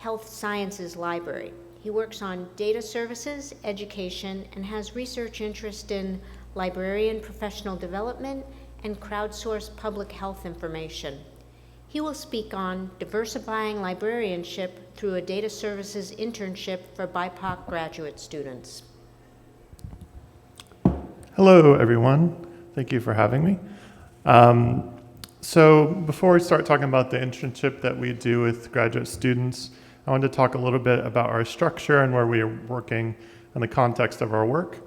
Health Sciences Library. He works on data services, education, and has research interest in librarian professional development and crowdsourced public health information. He will speak on diversifying librarianship through a data services internship for BIPOC graduate students. Hello, everyone. Thank you for having me. So before we start talking about the internship that we do with graduate students, I wanted to talk a little bit about our structure and where we are working in the context of our work.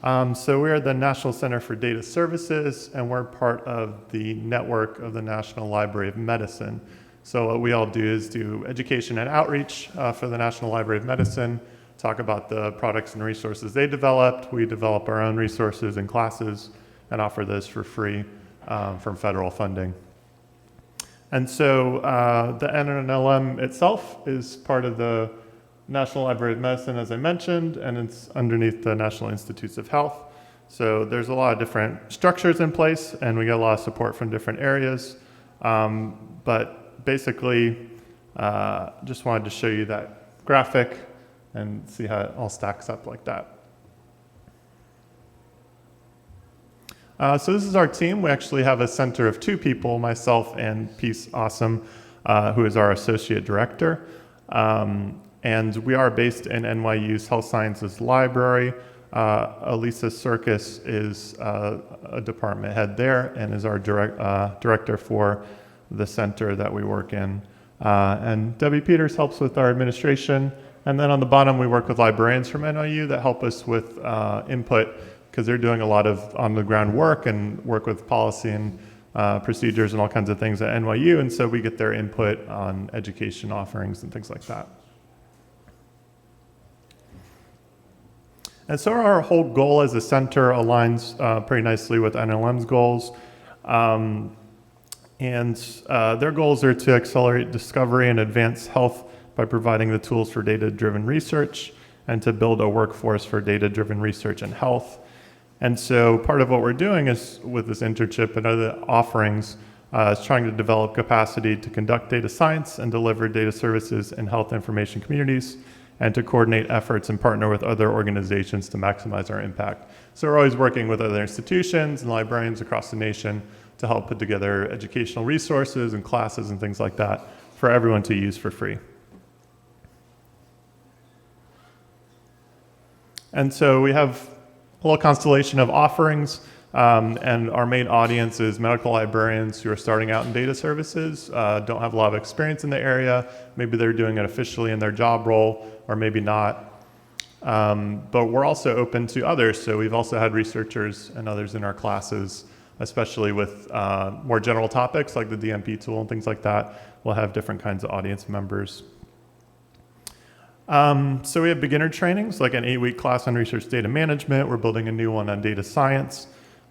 So we are the National Center for Data Services, and we're part of the network of the National Library of Medicine. So what we all do is do education and outreach for the National Library of Medicine, talk about the products and resources they developed. We develop our own resources and classes and offer those for free from federal funding. And so the NLM itself is part of the National Library of Medicine, as I mentioned, and it's underneath the National Institutes of Health. So there's a lot of different structures in place, and we get a lot of support from different areas. But basically, just wanted to show you that graphic and see how it all stacks up like that. So this is our team. We actually have a center of 2 people, myself and Peace Awesome, who is our associate director. And we are based in NYU's Health Sciences Library. Elisa Serkis is a department head there and is our director for the center that we work in. And Debbie Peters helps with our administration. And then on the bottom, we work with librarians from NYU that help us with input, because they're doing a lot of on-the-ground work and work with policy and procedures and all kinds of things at NYU. And so we get their input on education offerings and things like that. And so our whole goal as a center aligns pretty nicely with NLM's goals. And their goals are to accelerate discovery and advance health by providing the tools for data-driven research and to build a workforce for data-driven research and health. And so part of what we're doing is with this internship and other offerings is trying to develop capacity to conduct data science and deliver data services in health information communities, and to coordinate efforts and partner with other organizations to maximize our impact. So we're always working with other institutions and librarians across the nation to help put together educational resources and classes and things like that for everyone to use for free. And so we have a little constellation of offerings, and our main audience is medical librarians who are starting out in data services, don't have a lot of experience in the area. Maybe they're doing it officially in their job role, or maybe not. But we're also open to others. So we've also had researchers and others in our classes, especially with more general topics like the DMP tool and things like that. We'll have different kinds of audience members. So we have beginner trainings, like an 8-week class on research data management. We're building a new one on data science.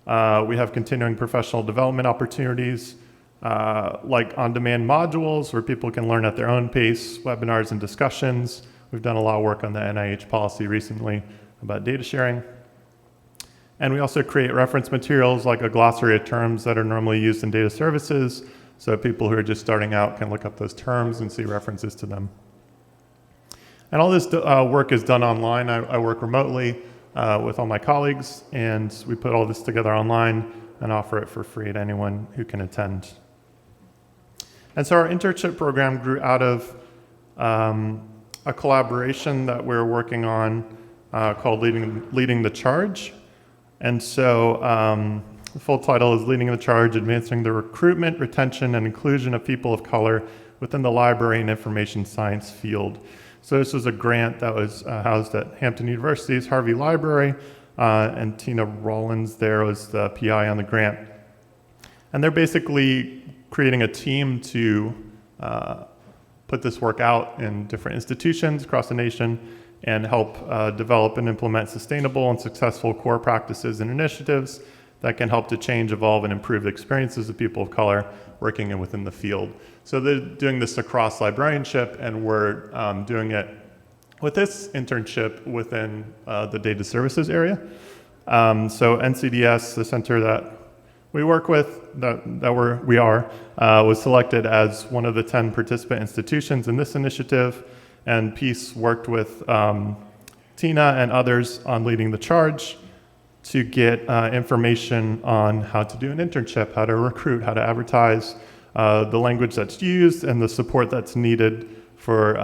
We have continuing professional development opportunities, like on-demand modules where people can learn at their own pace, webinars and discussions. We've done a lot of work on the NIH policy recently about data sharing. And we also create reference materials like a glossary of terms that are normally used in data services, so people who are just starting out can look up those terms and see references to them. And all this work is done online. I work remotely with all my colleagues, and we put all this together online and offer it for free to anyone who can attend. And so our internship program grew out of a collaboration that we're working on called Leading the Charge. And so the full title is Leading the Charge, Advancing the Recruitment, Retention, and Inclusion of People of Color within the Library and Information Science field. So this was a grant that was housed at Hampton University's Harvey Library, and Tina Rollins there was the PI on the grant. And they're basically creating a team to put this work out in different institutions across the nation and help develop and implement sustainable and successful core practices and initiatives that can help to change, evolve, and improve the experiences of people of color working within the field. So they're doing this across librarianship, and we're doing it with this internship within the data services area. So NCDS, the center that we work with, was selected as one of the 10 participant institutions in this initiative, and Peace worked with Tina and others on leading the charge to get information on how to do an internship, how to recruit, how to advertise, the language that's used, and the support that's needed for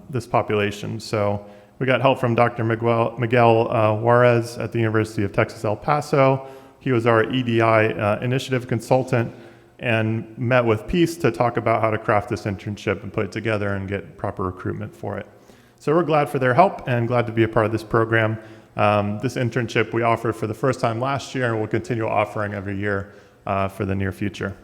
this population. So we got help from Dr. Miguel Juarez at the University of Texas, El Paso. He was our EDI initiative consultant and met with Peace to talk about how to craft this internship and put it together and get proper recruitment for it. So we're glad for their help and glad to be a part of this program. This internship we offered for the first time last year and we'll continue offering every year for the near future.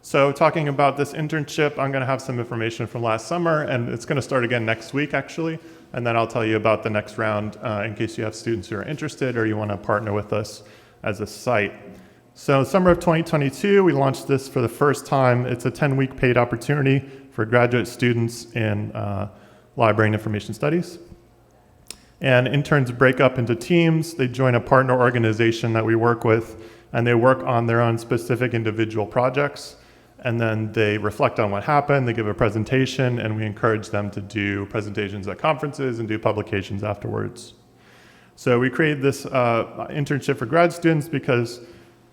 So talking about this internship, I'm going to have some information from last summer, and it's going to start again next week, actually. And then I'll tell you about the next round in case you have students who are interested or you want to partner with us as a site. So summer of 2022, we launched this for the first time. It's a 10-week paid opportunity for graduate students in library and information studies. And interns break up into teams. They join a partner organization that we work with, and they work on their own specific individual projects. And then they reflect on what happened, they give a presentation, and we encourage them to do presentations at conferences and do publications afterwards. So we created this internship for grad students because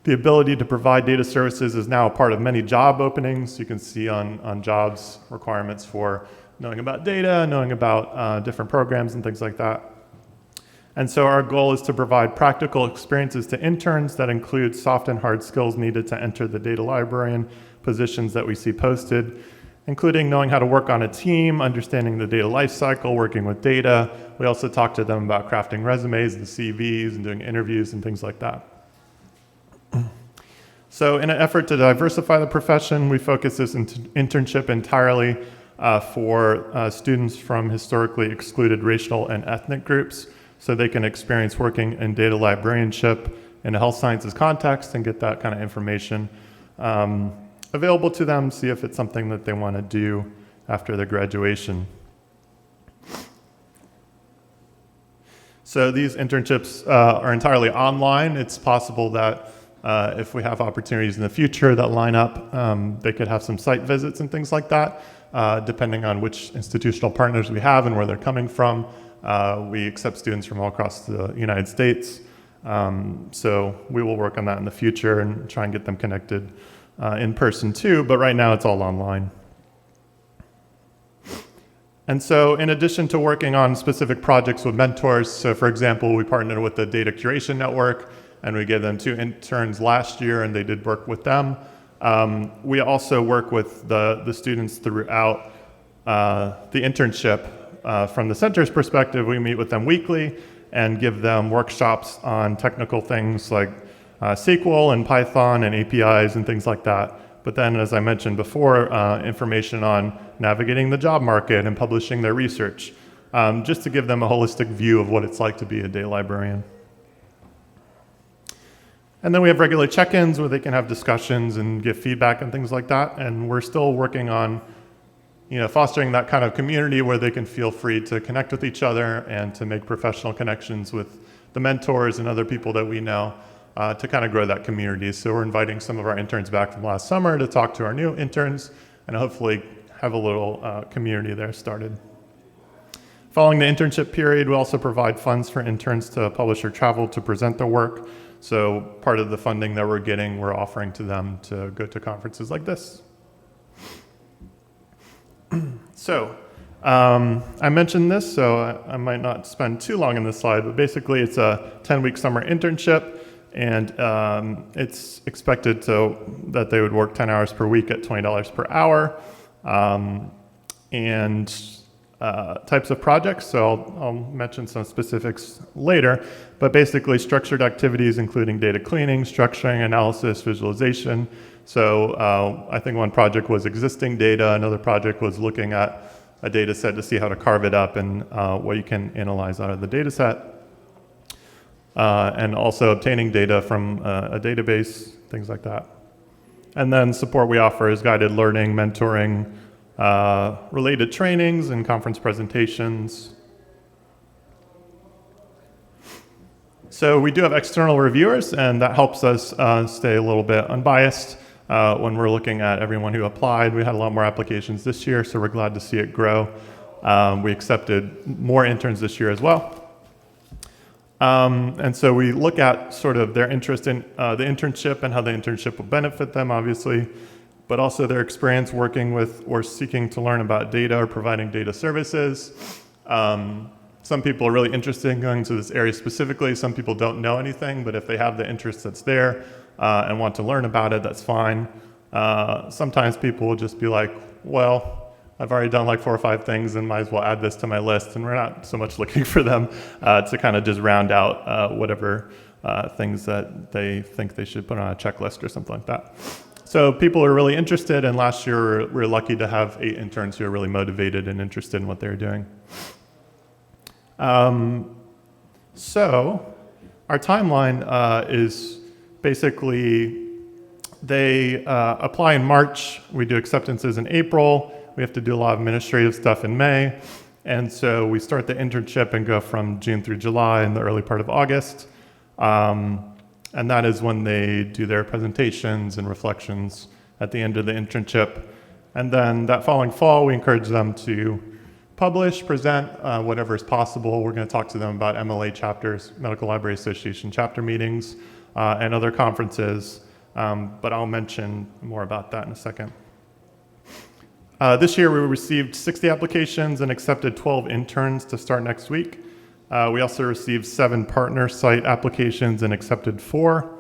the ability to provide data services is now a part of many job openings. You can see on jobs requirements for knowing about data, knowing about different programs and things like that. And so our goal is to provide practical experiences to interns that include soft and hard skills needed to enter the data librarian positions that we see posted, including knowing how to work on a team, understanding the data lifecycle, working with data. We also talk to them about crafting resumes and CVs and doing interviews and things like that. So in an effort to diversify the profession, we focus this internship entirely for students from historically excluded racial and ethnic groups, so they can experience working in data librarianship in a health sciences context and get that kind of information available to them, see if it's something that they want to do after their graduation. So these internships are entirely online. It's possible that if we have opportunities in the future that line up, they could have some site visits and things like that, depending on which institutional partners we have and where they're coming from. We accept students from all across the United States. So we will work on that in the future and try and get them connected in person too, but right now it's all online. And so in addition to working on specific projects with mentors, so for example, we partnered with the Data Curation Network and we gave them 2 interns last year and they did work with them. We also work with the students throughout the internship. From the center's perspective, we meet with them weekly and give them workshops on technical things like SQL and Python and APIs and things like that. But then, as I mentioned before, information on navigating the job market and publishing their research, just to give them a holistic view of what it's like to be a data librarian. And then we have regular check-ins where they can have discussions and give feedback and things like that. And we're still working on fostering that kind of community where they can feel free to connect with each other and to make professional connections with the mentors and other people that we know to kind of grow that community. So we're inviting some of our interns back from last summer to talk to our new interns and hopefully have a little community there started. Following the internship period, we also provide funds for interns to publish or travel to present their work. So part of the funding that we're getting, we're offering to them to go to conferences like this. So I mentioned this, so I might not spend too long on this slide, but basically it's a 10-week summer internship, and it's expected that they would work 10 hours per week at $20 per hour. And types of projects, so I'll mention some specifics later, but basically structured activities including data cleaning, structuring, analysis, visualization. So I think one project was existing data, another project was looking at a data set to see how to carve it up and what you can analyze out of the data set. And also obtaining data from a database, things like that. And then support we offer is guided learning, mentoring, related trainings and conference presentations. So we do have external reviewers, and that helps us stay a little bit unbiased when we're looking at everyone who applied. We had a lot more applications this year, so we're glad to see it grow. We accepted more interns this year as well. And so we look at sort of their interest in the internship and how the internship will benefit them, obviously, but also their experience working with or seeking to learn about data or providing data services. Some people are really interested in going to this area specifically. Some people don't know anything, but if they have the interest that's there and want to learn about it, that's fine. Sometimes people will just be like, well, I've already done like 4 or 5 things and might as well add this to my list. And we're not so much looking for them to kind of just round out whatever things that they think they should put on a checklist or something like that. So people are really interested, and last year we were lucky to have 8 interns who are really motivated and interested in what they're doing. So our timeline is basically they apply in March, we do acceptances in April, we have to do a lot of administrative stuff in May, and so we start the internship and go from June through July in the early part of August. And that is when they do their presentations and reflections at the end of the internship. And then that following fall, we encourage them to publish, present, whatever is possible. We're going to talk to them about MLA chapters, Medical Library Association chapter meetings, and other conferences. But I'll mention more about that in a second. This year, we received 60 applications and accepted 12 interns to start next week. We also received 7 partner site applications and accepted 4.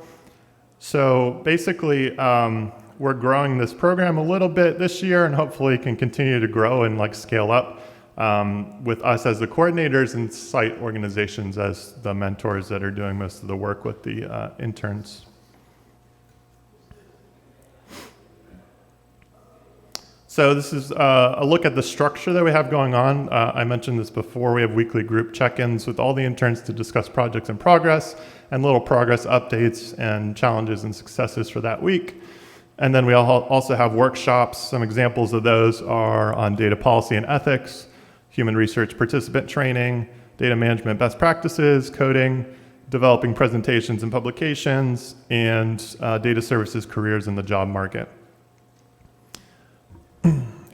So basically, we're growing this program a little bit this year and hopefully can continue to grow and like scale up with us as the coordinators and site organizations as the mentors that are doing most of the work with the interns. So this is a look at the structure that we have going on. I mentioned this before. We have weekly group check-ins with all the interns to discuss projects in progress and little progress updates and challenges and successes for that week. And then we also have workshops. Some examples of those are on data policy and ethics, human research participant training, data management best practices, coding, developing presentations and publications, and data services careers in the job market.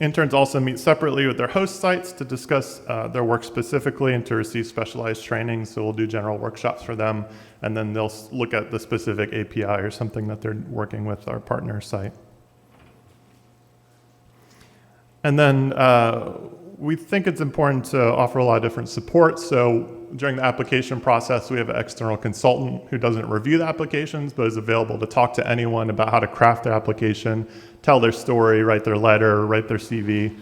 Interns also meet separately with their host sites to discuss their work specifically and to receive specialized training. So we'll do general workshops for them, and then they'll look at the specific API or something that they're working with our partner site. And then we think it's important to offer a lot of different support. So during the application process, we have an external consultant who doesn't review the applications, but is available to talk to anyone about how to craft their application, tell their story, write their letter, write their CV.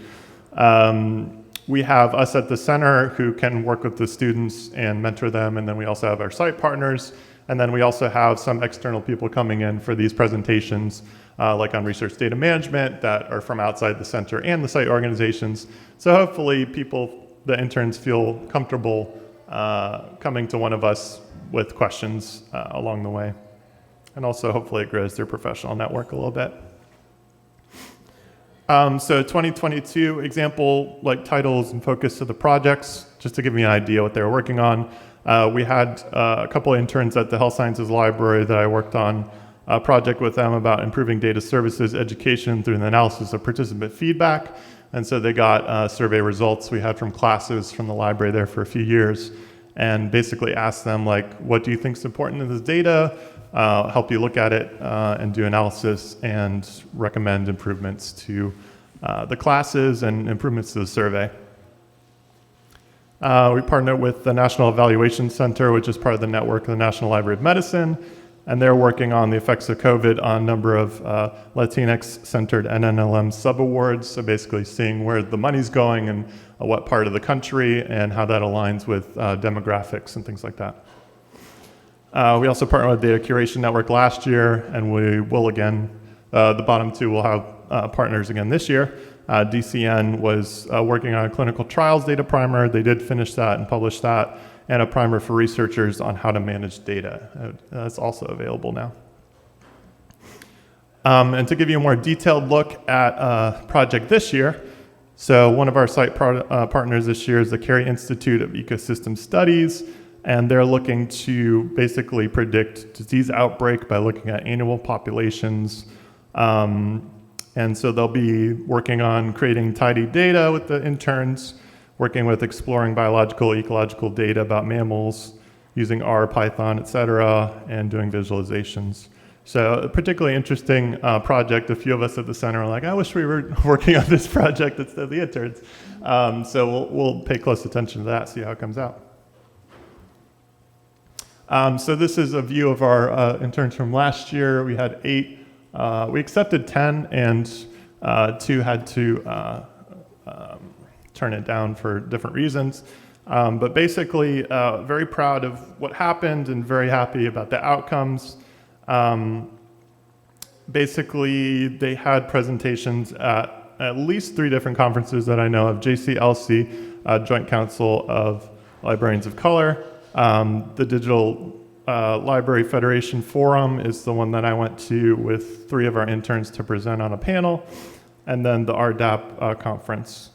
We have us at the center who can work with the students and mentor them, and then we also have our site partners, and then we also have some external people coming in for these presentations, like on research data management, that are from outside the center and the site organizations. So hopefully the interns feel comfortable coming to one of us with questions along the way. And also hopefully it grows their professional network a little bit. So 2022 example like titles and focus of the projects, just to give you an idea what they were working on. We had a couple of interns at the Health Sciences Library that I worked on a project with them about improving data services education through the analysis of participant feedback. And so they got survey results we had from classes from the library there for a few years, and basically asked them like, what do you think is important in this data? Help you look at it and do analysis and recommend improvements to the classes and improvements to the survey. We partnered with the National Evaluation Center, which is part of the network of the National Library of Medicine, and they're working on the effects of COVID on a number of Latinx-centered NNLM sub-awards, so basically seeing where the money's going and what part of the country and how that aligns with demographics and things like that. We also partnered with Data Curation Network last year, and we will again. The bottom two will have partners again this year. DCN was working on a clinical trials data primer. They did finish that and publish that, and a primer for researchers on how to manage data. That's also available now. And to give you a more detailed look at a project this year, so one of our site partners this year is the Cary Institute of Ecosystem Studies, and they're looking to basically predict disease outbreak by looking at annual populations. And so they'll be working on creating tidy data with the interns, working with exploring biological, ecological data about mammals, using R, Python, et cetera, and doing visualizations. So a particularly interesting project. A few of us at the center are like, I wish we were working on this project instead of the interns. So we'll pay close attention to that, see how it comes out. So this is a view of our interns from last year. We had 8. We accepted 10, and 2 had to turn it down for different reasons. But basically, very proud of what happened and very happy about the outcomes. Basically, they had presentations at least 3 different conferences that I know of: JCLC, Joint Council of Librarians of Color, the Digital Library Federation Forum is the one that I went to with 3 of our interns to present on a panel, and then the RDAP conference.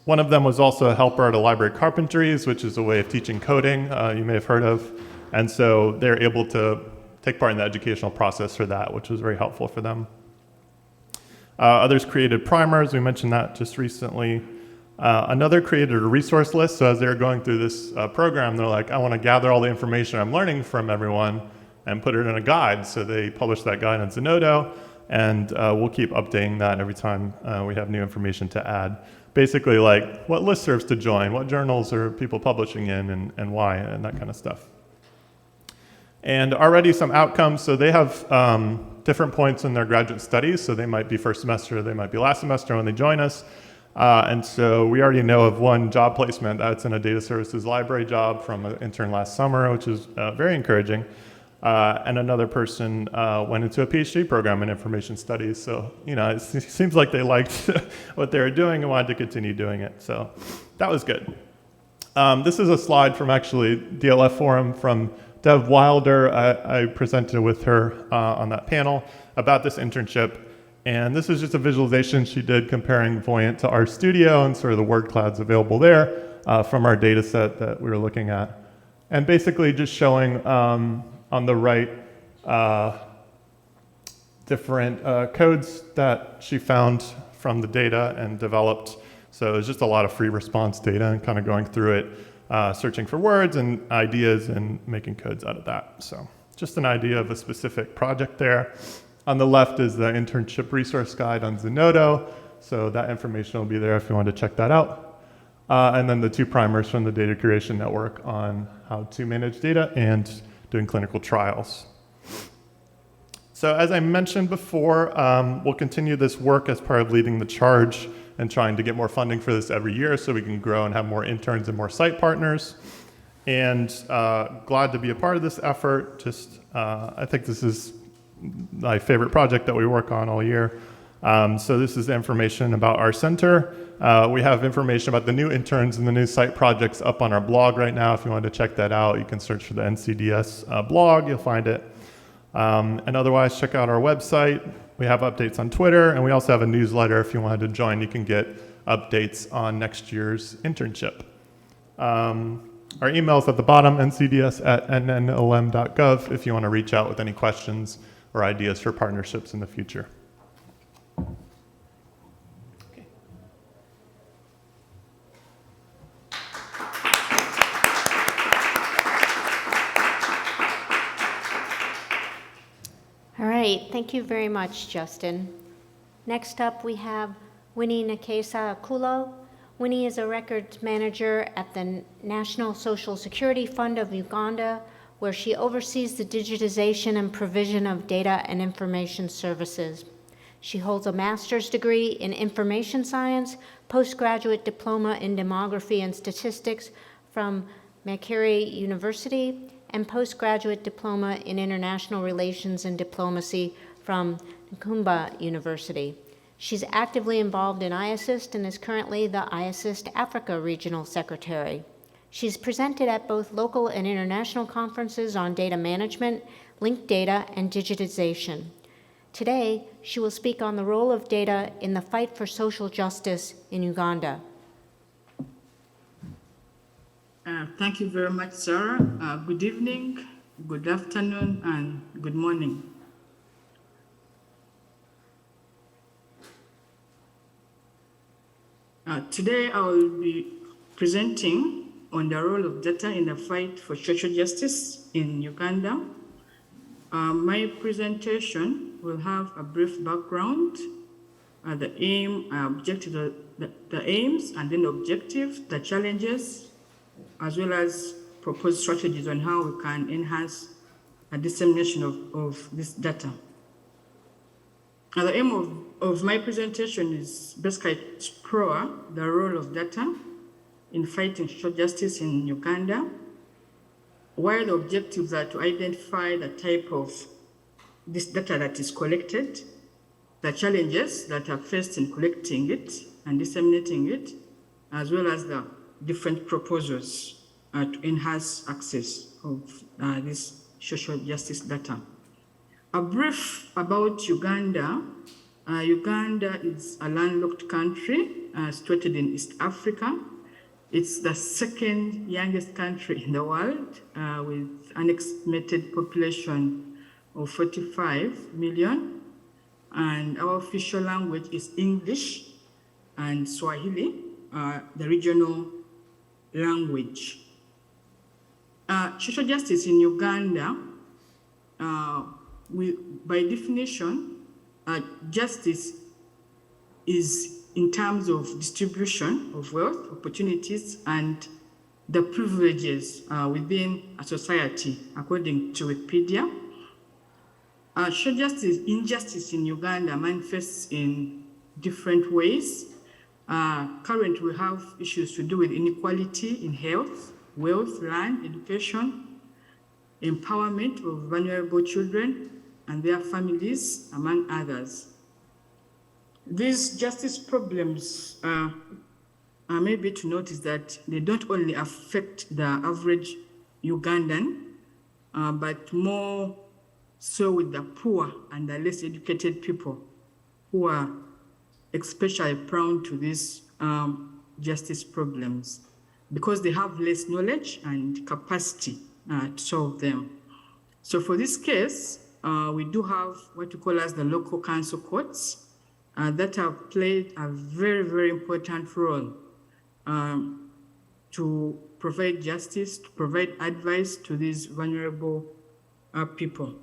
One of them was also a helper at a library carpentries, which is a way of teaching coding you may have heard of. And so they're able to take part in the educational process for that, which was very helpful for them. Others created primers. We mentioned that just recently. Another created a resource list. So as they were going through this program, they're like, I want to gather all the information I'm learning from everyone and put it in a guide. So they published that guide on Zenodo, and we'll keep updating that every time we have new information to add. Basically, like what listservs to join, what journals are people publishing in, and why, and that kind of stuff. And already some outcomes. So they have different points in their graduate studies. So they might be first semester, they might be last semester when they join us. And so we already know of one job placement that's in a data services library job from an intern last summer, which is very encouraging. And another person went into a PhD program in information studies. So, you know, it seems like they liked what they were doing and wanted to continue doing it. So that was good. This is a slide from actually DLF Forum from Dev Wilder. I presented with her on that panel about this internship. And this is just a visualization she did comparing Voyant to RStudio and sort of the word clouds available there from our data set that we were looking at. And basically just showing on the right different codes that she found from the data and developed. So it's just a lot of free response data and kind of going through it, searching for words and ideas and making codes out of that. So just an idea of a specific project there. On the left is the internship resource guide on Zenodo. So that information will be there if you want to check that out. And then the 2 primers from the Data Curation Network on how to manage data and doing clinical trials. So as I mentioned before, we'll continue this work as part of leading the charge and trying to get more funding for this every year so we can grow and have more interns and more site partners. And glad to be a part of this effort. Just, I think this is my favorite project that we work on all year. So this is information about our center. We have information about the new interns and the new site projects up on our blog right now. If you want to check that out, you can search for the NCDS blog, you'll find it. And otherwise, check out our website. We have updates on Twitter, and we also have a newsletter. If you wanted to join, you can get updates on next year's internship. Our email is at the bottom, ncds@nnolm.gov, if you want to reach out with any questions or ideas for partnerships in the future. Okay. All right, thank you very much, Justin. Next up, we have Winny Nekesa AKULLO. Winny is a records manager at the National Social Security Fund of Uganda, where she oversees the digitization and provision of data and information services. She holds a master's degree in information science, postgraduate diploma in demography and statistics from Makerere University, and postgraduate diploma in international relations and diplomacy from Nkumba University. She's actively involved in IASSIST and is currently the IASSIST Africa Regional Secretary. She's presented at both local and international conferences on data management, linked data, and digitization. Today, she will speak on the role of data in the fight for social justice in Uganda. Thank you very much, Sarah. Good evening, good afternoon, and good morning. Today, I will be presenting on the role of data in the fight for social justice in Uganda. My presentation will have a brief background, the aim, objective, the aims, and then objectives, the challenges, as well as proposed strategies on how we can enhance a dissemination of this data. The aim of my presentation is basically to explore the role of data in fighting social justice in Uganda, while the objectives are to identify the type of this data that is collected, the challenges that are faced in collecting it and disseminating it, as well as the different proposals to enhance access of this social justice data. A brief about Uganda. Uganda is a landlocked country situated in East Africa. It's the second youngest country in the world with an estimated population of 45 million. And our official language is English and Swahili, the regional language. Social justice in Uganda, by definition, justice is in terms of distribution of wealth, opportunities, and the privileges within a society, according to Wikipedia. Social justice, injustice in Uganda manifests in different ways. Currently, we have issues to do with inequality in health, wealth, land, education, empowerment of vulnerable children and their families, among others. These justice problems are maybe to notice that they don't only affect the average Ugandan, but more so with the poor and the less educated people who are especially prone to these justice problems because they have less knowledge and capacity to solve them. So for this case, we do have what we call as the local council courts that have played a very, very important role to provide justice, to provide advice to these vulnerable people.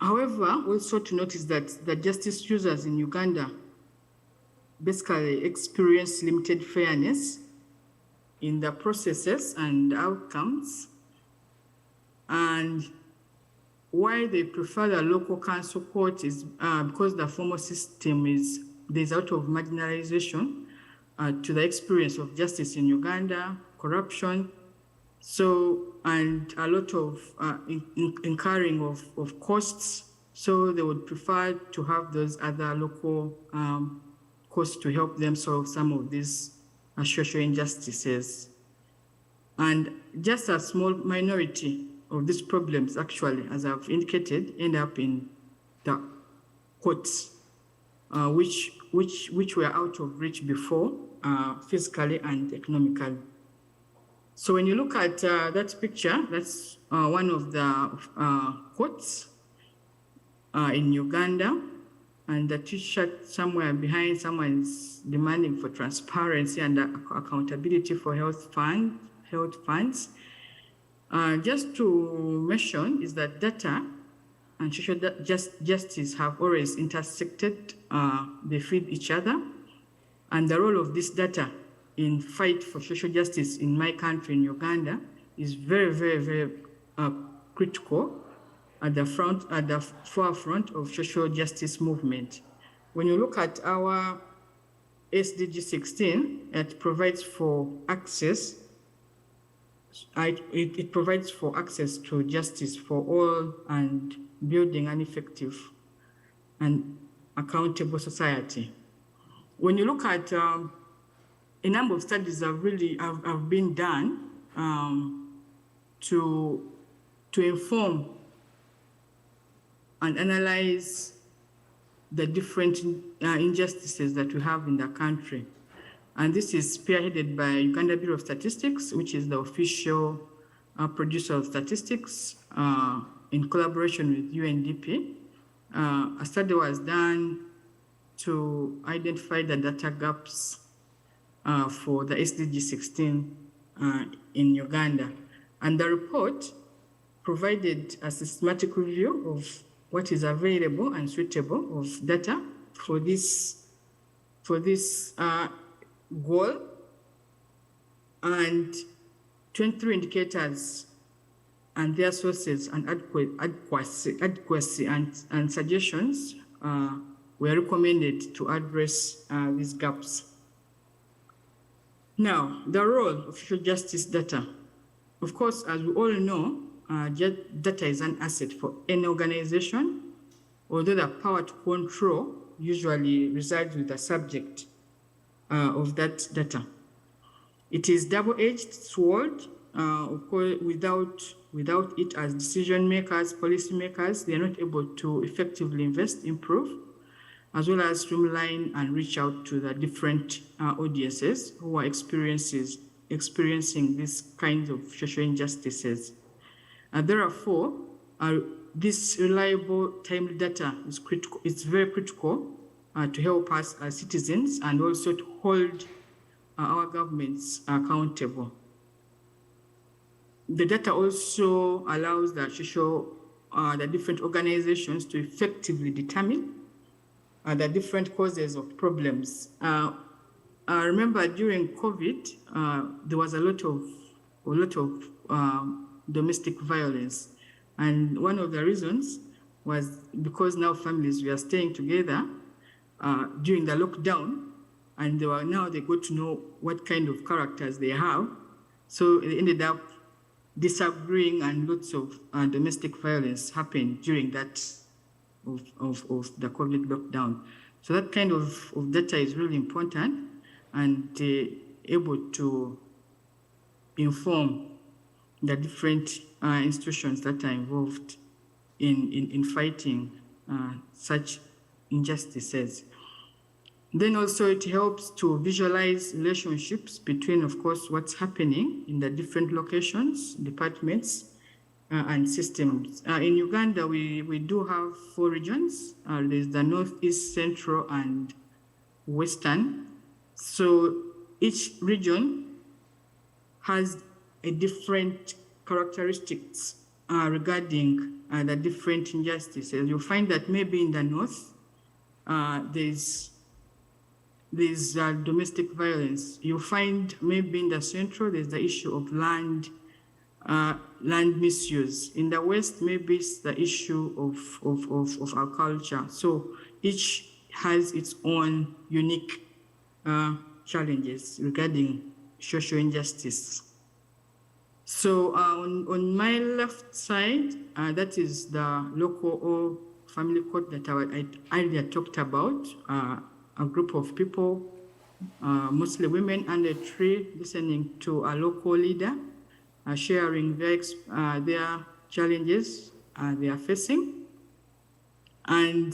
However, also to notice that the justice users in Uganda basically experience limited fairness in the processes and outcomes. And why they prefer the local council court is because the formal system there's a lot of marginalization to the experience of justice in Uganda, corruption, and a lot of incurring of costs. So they would prefer to have those other local courts to help them solve some of these social injustices. And just a small minority of these problems actually, as I've indicated, end up in the courts, which were out of reach before, physically and economically. So when you look at that picture, that's one of the courts in Uganda, and the T-shirt somewhere behind someone is demanding for transparency and accountability for health funds. Just to mention is that data and social justice have always intersected, they feed each other, and the role of this data in fight for social justice in my country, in Uganda, is very, very, very critical at the forefront of social justice movement. When you look at our SDG 16, it provides for access. It provides for access to justice for all and building an effective and accountable society. When you look at a number of studies have been done to inform and analyze the different injustices that we have in the country. And this is spearheaded by Uganda Bureau of Statistics, which is the official producer of statistics in collaboration with UNDP. A study was done to identify the data gaps for the SDG 16 in Uganda. And the report provided a systematic review of what is available and suitable of data for this goal, and 23 indicators and their sources and adequacy and suggestions were recommended to address these gaps. Now, the role of social justice data. Of course, as we all know, data is an asset for any organization, although the power to control usually resides with the subject of that data. It is double-edged sword. Of course, without it, as decision makers, policy makers, they are not able to effectively invest, improve, as well as streamline and reach out to the different audiences who are experiencing these kinds of social injustices. Therefore, this reliable, timely data is critical. It's very critical to help us as citizens and also to hold our governments accountable. The data also allows the different organizations to effectively determine the different causes of problems. I remember during COVID, there was a lot of domestic violence, and one of the reasons was because now families were staying together during the lockdown, and they got to know what kind of characters they have, so they ended up disagreeing, and lots of domestic violence happened during that of the COVID lockdown. So that kind of data is really important and able to inform the different institutions that are involved in fighting such injustices. Then also it helps to visualize relationships between, of course, what's happening in the different locations, departments, and systems. In Uganda, we do have 4 regions. There's the Northeast, Central, and Western. So each region has a different characteristics regarding the different injustices. You'll find that maybe in the North, there's domestic violence. You'll find maybe in the Central, there's the issue of land misuse. In the West, maybe it's the issue of our culture. So each has its own unique challenges regarding social injustice. So on my left side, that is the local or family court that I earlier talked about. A group of people, mostly women under a tree, listening to a local leader, sharing their challenges they are facing. And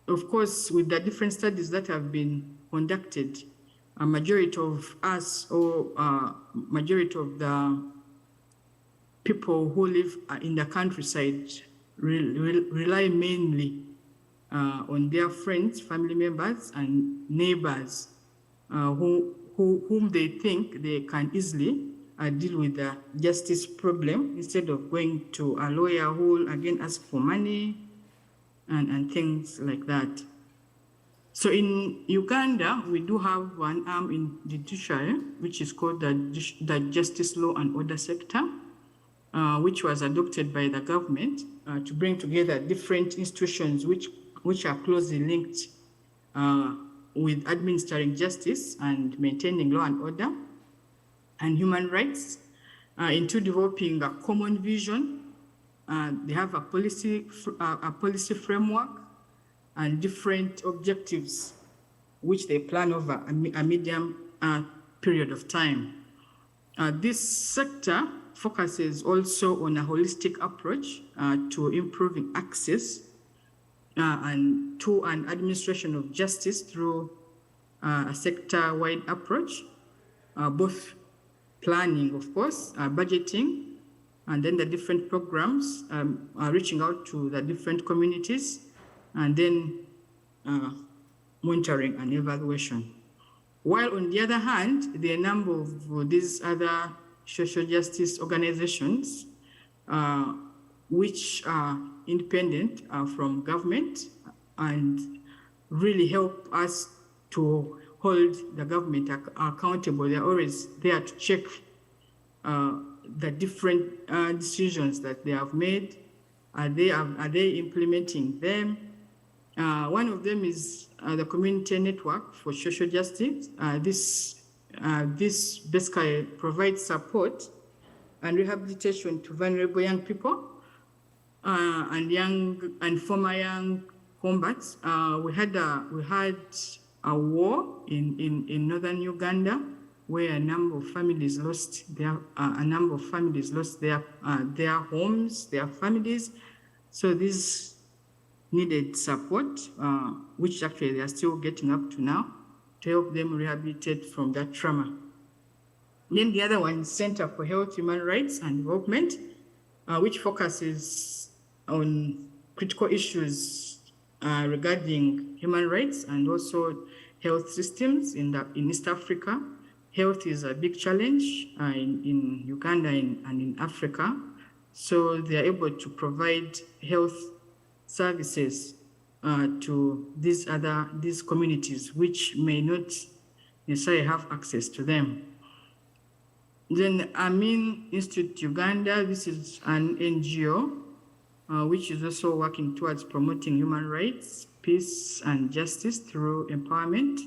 of course, with the different studies that have been conducted, a majority of us, or majority of the people who live in the countryside rely mainly on their friends, family members, and neighbors whom they think they can easily deal with the justice problem instead of going to a lawyer who will again ask for money and things like that. So in Uganda, we do have one arm in the judiciary, which is called the Justice, Law and Order Sector, which was adopted by the government to bring together different institutions which are closely linked with administering justice and maintaining law and order and human rights into developing a common vision. They have a policy framework and different objectives which they plan over a medium period of time. This sector focuses also on a holistic approach to improving access and to an administration of justice through a sector-wide approach, both planning, of course, budgeting, and then the different programs are reaching out to the different communities, and then monitoring and evaluation. While on the other hand, there are a number of these other social justice organizations which are independent from government and really help us to hold the government accountable. They're always there to check the different decisions that they have made. Are they implementing them? One of them is the Community Network for Social Justice. This basically provides support and rehabilitation to vulnerable young people and former young combats. We had a war in northern Uganda where a number of families lost their homes, their families. So these needed support, which actually they are still getting up to now, to help them rehabilitate from that trauma. Then the other one is Center for Health, Human Rights and Development, which focuses on critical issues regarding human rights and also health systems in East Africa. Health is a big challenge in Uganda and in Africa. So they are able to provide health services to these communities which may not necessarily have access to them. Then Amin Institute Uganda, this is an NGO which is also working towards promoting human rights, peace and justice through empowerment.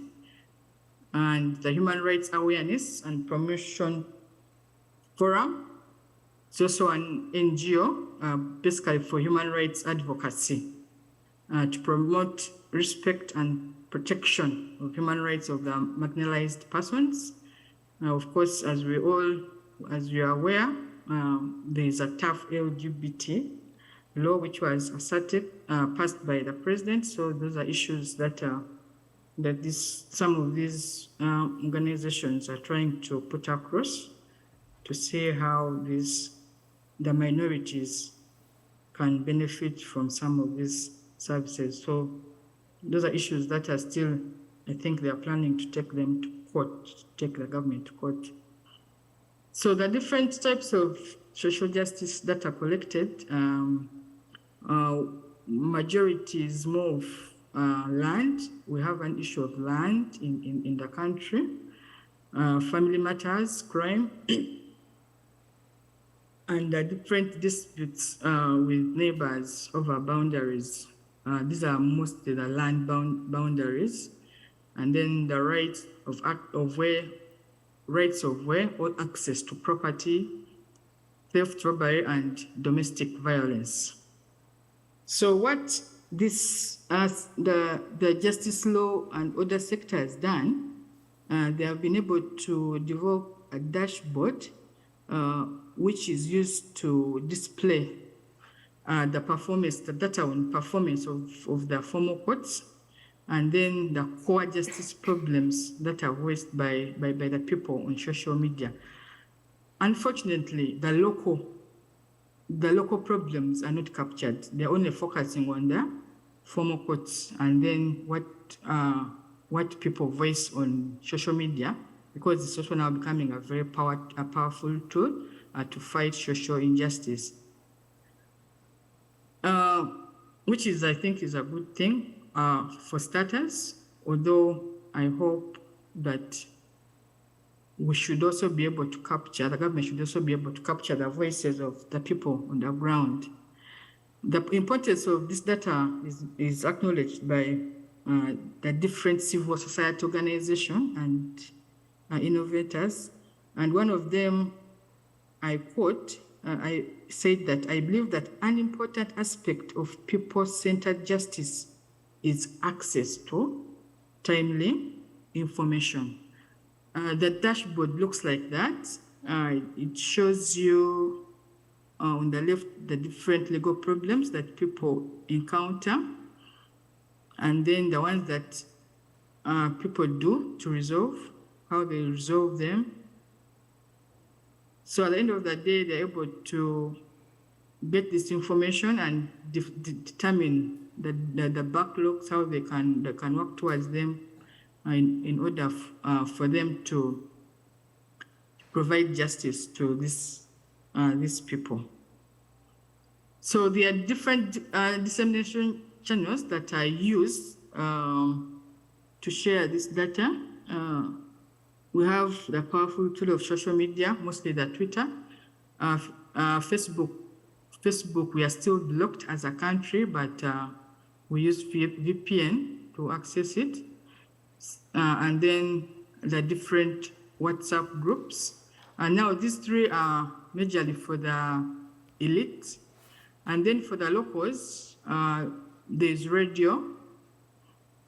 And the Human Rights Awareness and Promotion Forum, it's also an NGO, basically for human rights advocacy, to promote respect and protection of human rights of the marginalized persons. Of course, as you are aware, there is a tough LGBT law which was passed by the president. So those are issues that some of these organizations are trying to put across to see how the minorities can benefit from some of these services. So those are issues that are still, I think they are planning to take them to court, take the government to court. So the different types of social justice that are collected, majority is more of land. We have an issue of land in the country, family matters, crime, and different disputes with neighbors over boundaries. These are mostly the land boundaries, and then the rights of way, or access to property, theft, robbery, and domestic violence. So what the justice law and other sector has done, they have been able to develop a dashboard which is used to display the data on performance of the formal courts, and then the core justice problems that are voiced by the people on social media. Unfortunately, the local problems are not captured. They're only focusing on the formal courts and then what people voice on social media, because it's also now becoming a very powerful tool to fight social injustice, which is, I think, is a good thing for starters, although I hope that we should also be able to capture, the government should also be able to capture the voices of the people on the ground. The importance of this data is acknowledged by the different civil society organizations and innovators. And one of them, I quote, I said that I believe that an important aspect of people-centered justice is access to timely information. The dashboard looks like that. It shows you on the left the different legal problems that people encounter, and then the ones that people do to resolve, how they resolve them. So at the end of the day, they're able to get this information and determine the backlogs, how they can work towards them in order for them to provide justice to these people. So there are different dissemination channels that are used to share this data. We have the powerful tool of social media, mostly the Twitter. Facebook, we are still blocked as a country, but we use VPN to access it. And then the different WhatsApp groups. And now these three are majorly for the elite. And then for the locals, there's radio.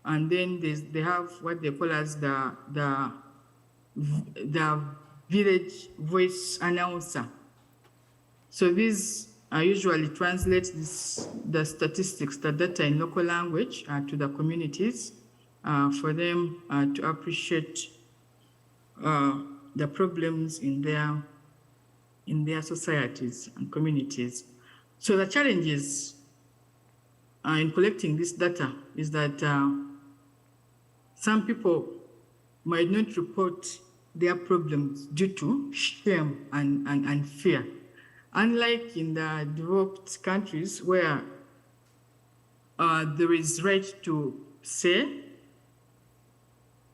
And then they have what they call as the village voice announcer. So these usually translate the statistics, the data in local language to the communities for them to appreciate the problems in their societies and communities. So the challenges in collecting this data is that some people might not report their problems due to shame and fear. Unlike in the developed countries where there is right to say,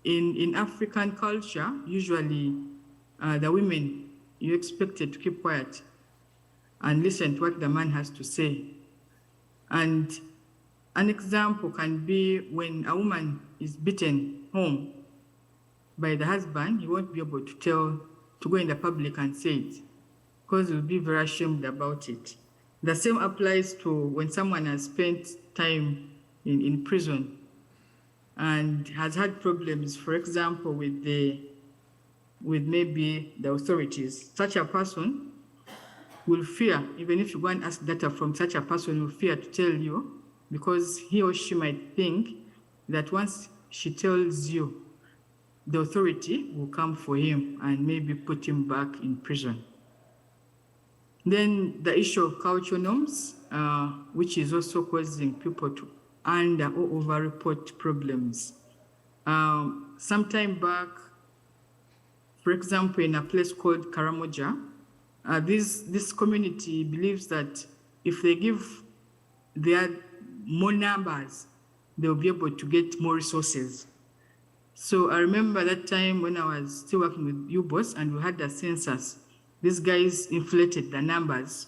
in African culture, usually the women, you're expected to keep quiet and listen to what the man has to say. And an example can be when a woman is beaten home by the husband, he won't be able to go in the public and say it, because he'll be very ashamed about it. The same applies to when someone has spent time in prison and has had problems, for example, with maybe the authorities. Such a person will fear, even if you go and ask data from such a person, will fear to tell you, because he or she might think that once she tells you, the authority will come for him and maybe put him back in prison. Then the issue of cultural norms, which is also causing people to under or over-report problems. Some time back, for example, in a place called Karamoja, this community believes that if they give their more numbers, they'll be able to get more resources. So I remember that time when I was still working with UBOS and we had the census, these guys inflated the numbers.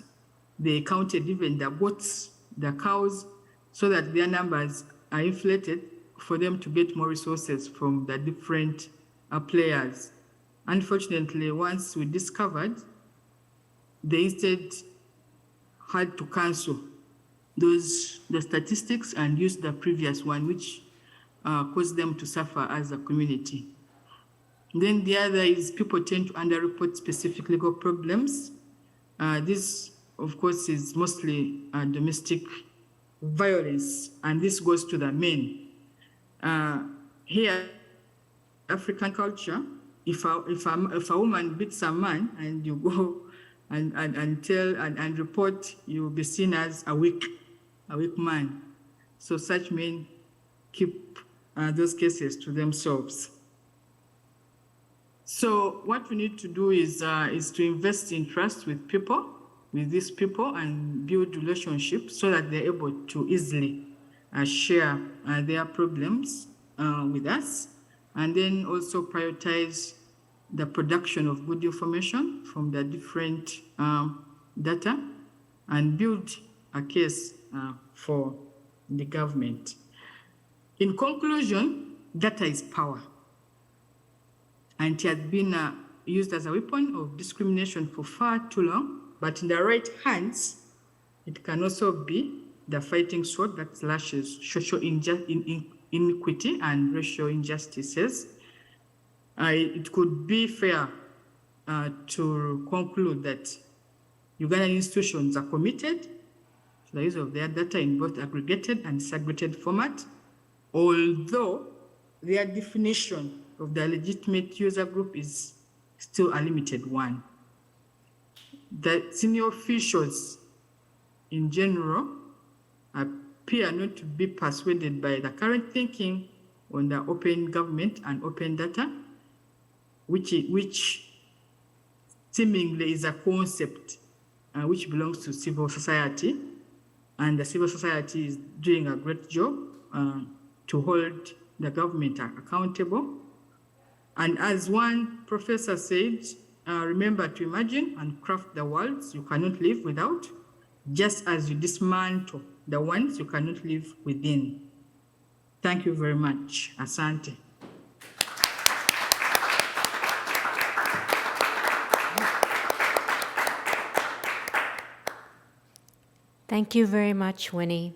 They counted even the goats, the cows, so that their numbers are inflated for them to get more resources from the different players. Unfortunately, once we discovered, they instead had to cancel the statistics and use the previous one, which caused them to suffer as a community. Then the other is people tend to underreport specific legal problems. This, of course, is mostly domestic violence, and this goes to the men. Here, African culture, if a woman beats a man and you go and tell and report, you will be seen as a weak man. So such men keep those cases to themselves. So what we need to do is to invest in trust with these people, and build relationships so that they're able to easily share their problems with us, and then also prioritize the production of good information from the different data, and build a case for the government. In conclusion, data is power, and it has been used as a weapon of discrimination for far too long, but in the right hands, it can also be the fighting sword that slashes social inequity and racial injustices. It could be fair to conclude that Ugandan institutions are committed to the use of their data in both aggregated and disaggregated format, although their definition of the legitimate user group is still a limited one. The senior officials in general appear not to be persuaded by the current thinking on the open government and open data, which seemingly is a concept which belongs to civil society, and the civil society is doing a great job to hold the government accountable. And as one professor said, remember to imagine and craft the worlds you cannot live without, just as you dismantle the ones you cannot live within. Thank you very much. Asante. Thank you very much, Winnie.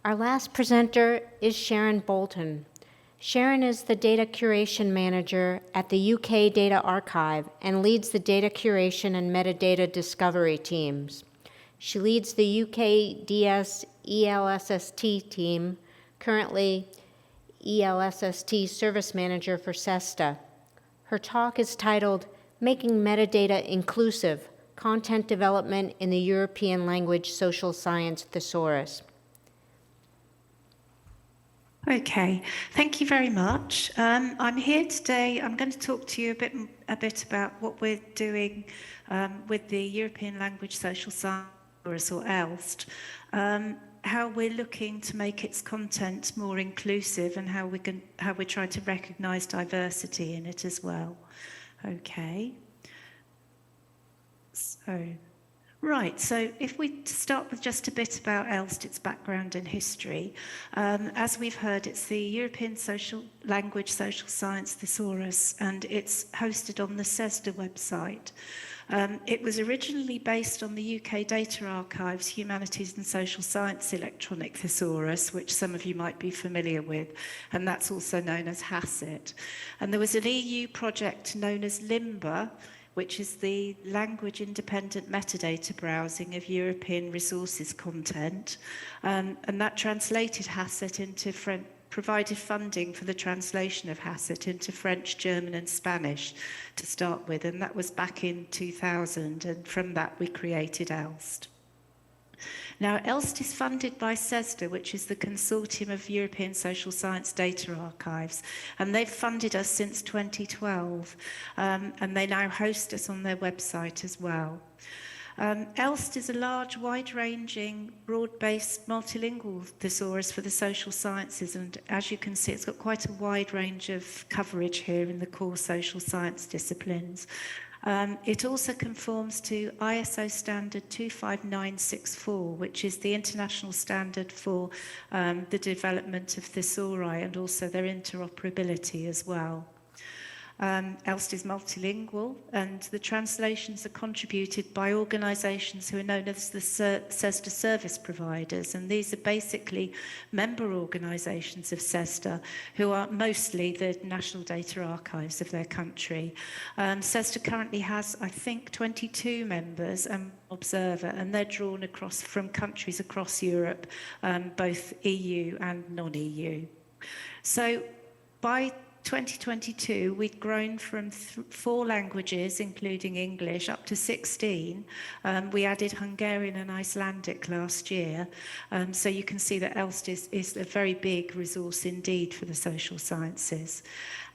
Our last presenter is Sharon Bolton. Sharon is the Data Curation Manager at the UK Data Archive and leads the data curation and metadata discovery teams. She leads the UK DS ELSST team, currently ELSST Service Manager for SESTA. Her talk is titled, Making Metadata Inclusive, Content Development in the European Language Social Science Thesaurus. Okay, thank you very much. I'm here today. I'm going to talk to you a bit about what we're doing with the European Language Social Science Thesaurus, or ELSST, how we're looking to make its content more inclusive, and how we're trying to recognise diversity in it as well. Okay. So if we start with just a bit about ELSST, its background and history. As we've heard, it's the European Language Social Science Thesaurus, and it's hosted on the SESTA website. It was originally based on the UK Data Archive's Humanities and Social Science Electronic Thesaurus, which some of you might be familiar with, and that's also known as HASSIT. And there was an EU project known as LIMBA, which is the Language Independent Metadata Browsing of European Resources Content, and that translated HASSIT into French, provided funding for the translation of HASSIT into French, German and Spanish to start with, and that was back in 2000, and from that we created ELSST. Now, ELSST is funded by SESTA, which is the Consortium of European Social Science Data Archives, and they've funded us since 2012, and they now host us on their website as well. ELSST is a large, wide-ranging, broad-based, multilingual thesaurus for the social sciences, and as you can see, it's got quite a wide range of coverage here in the core social science disciplines. It also conforms to ISO standard 25964, which is the international standard for the development of thesauri and also their interoperability as well. ELSST is multilingual, and the translations are contributed by organisations who are known as the SESTA service providers, and these are basically member organisations of SESTA who are mostly the national data archives of their country. SESTA currently has, I think, 22 members and observer, and they're drawn across from countries across Europe, both EU and non-EU. So by 2022, we'd grown from 4 languages, including English, up to 16. We added Hungarian and Icelandic last year. So you can see that ELSST is a very big resource indeed for the social sciences.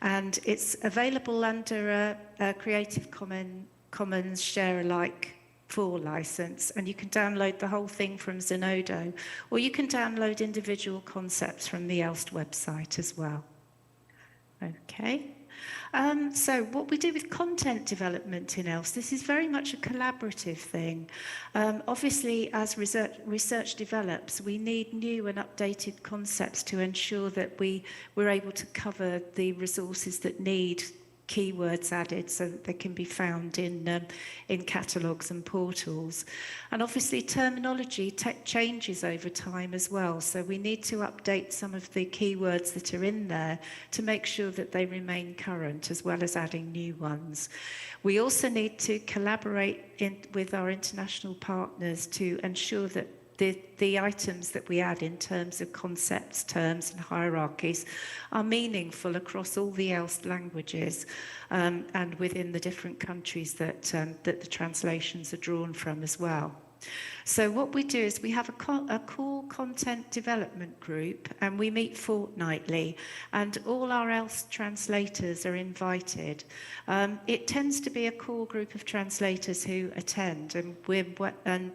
And it's available under a Creative Commons share-alike 4 license, and you can download the whole thing from Zenodo, or you can download individual concepts from the ELSST website as well. Okay, so what we do with content development in ELSST, this is very much a collaborative thing. Obviously, as research develops, we need new and updated concepts to ensure that we're able to cover the resources that need keywords added so that they can be found in catalogues and portals. And obviously terminology changes over time as well, so we need to update some of the keywords that are in there to make sure that they remain current, as well as adding new ones. We also need to collaborate with our international partners to ensure that the items that we add in terms of concepts, terms and hierarchies are meaningful across all the ELSST languages and within the different countries that the translations are drawn from as well. So what we do is we have a core content development group, and we meet fortnightly, and all our ELSST translators are invited. It tends to be a core group of translators who attend, and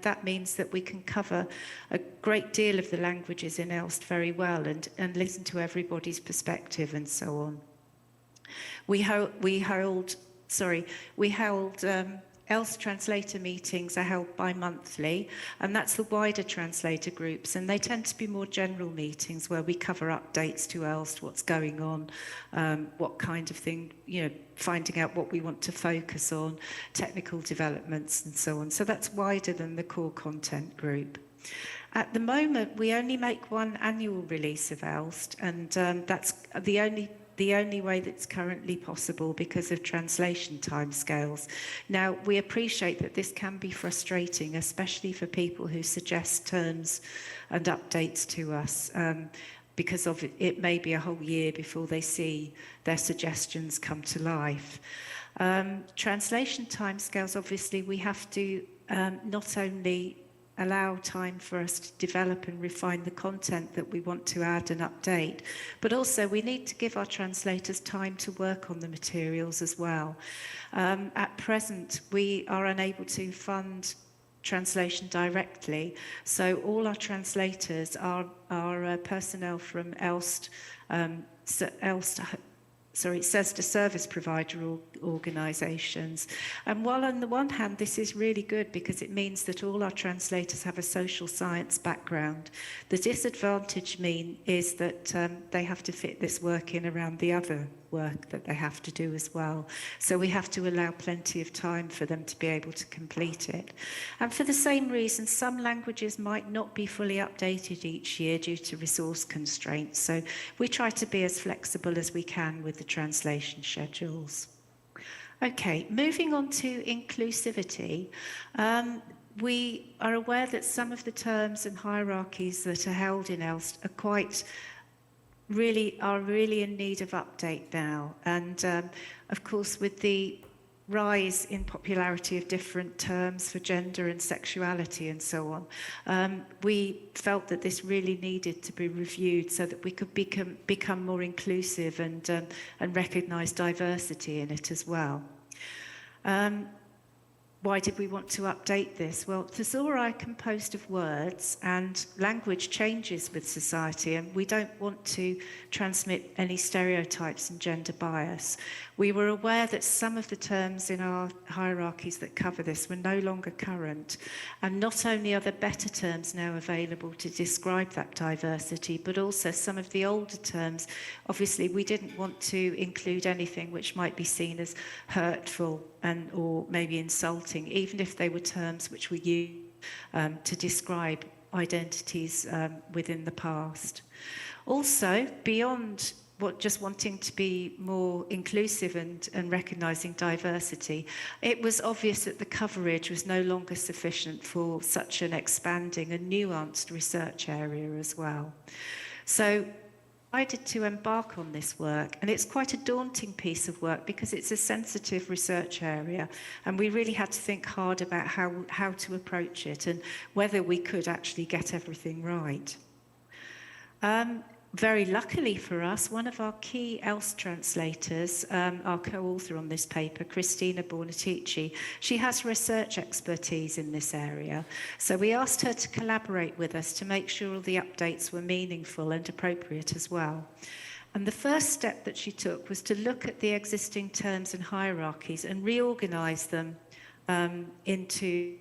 that means that we can cover a great deal of the languages in ELSST very well and listen to everybody's perspective and so on. We held ELSST translator meetings are held bi-monthly, and that's the wider translator groups, and they tend to be more general meetings where we cover updates to ELSST, what's going on, what kind of thing, finding out what we want to focus on, technical developments and so on. So that's wider than the core content group. At the moment, we only make one annual release of ELSST, and that's the only way that's currently possible because of translation timescales. Now, we appreciate that this can be frustrating, especially for people who suggest terms and updates to us, because of it may be a whole year before they see their suggestions come to life. Translation timescales, obviously, we have to not only allow time for us to develop and refine the content that we want to add and update, but also we need to give our translators time to work on the materials as well. At present, we are unable to fund translation directly, so all our translators are personnel from ELSST, it says to service provider organisations. And while on the one hand this is really good because it means that all our translators have a social science background, the disadvantage is that they have to fit this work in around the other work that they have to do as well. So we have to allow plenty of time for them to be able to complete it. And for the same reason, some languages might not be fully updated each year due to resource constraints. So we try to be as flexible as we can with the translation schedules. Okay, moving on to inclusivity. We are aware that some of the terms and hierarchies that are held in ELSST are really in need of update now. And of course, with the rise in popularity of different terms for gender and sexuality and so on, we felt that this really needed to be reviewed so that we could become more inclusive and recognise diversity in it as well. Why did we want to update this? Well, Thesaurus are composed of words, and language changes with society, and we don't want to transmit any stereotypes and gender bias. We were aware that some of the terms in our hierarchies that cover this were no longer current, and not only are there better terms now available to describe that diversity, but also some of the older terms. Obviously, we didn't want to include anything which might be seen as hurtful or maybe insulting, even if they were terms which we use to describe identities within the past. Also, beyond just wanting to be more inclusive and recognising diversity, it was obvious that the coverage was no longer sufficient for such an expanding and nuanced research area as well. So I decided to embark on this work, and it's quite a daunting piece of work because it's a sensitive research area, and we really had to think hard about how to approach it and whether we could actually get everything right. Very luckily for us, one of our key ELSST translators, our co-author on this paper, Christina Bornatici, she has research expertise in this area. So we asked her to collaborate with us to make sure all the updates were meaningful and appropriate as well. And the first step that she took was to look at the existing terms and hierarchies and reorganise them into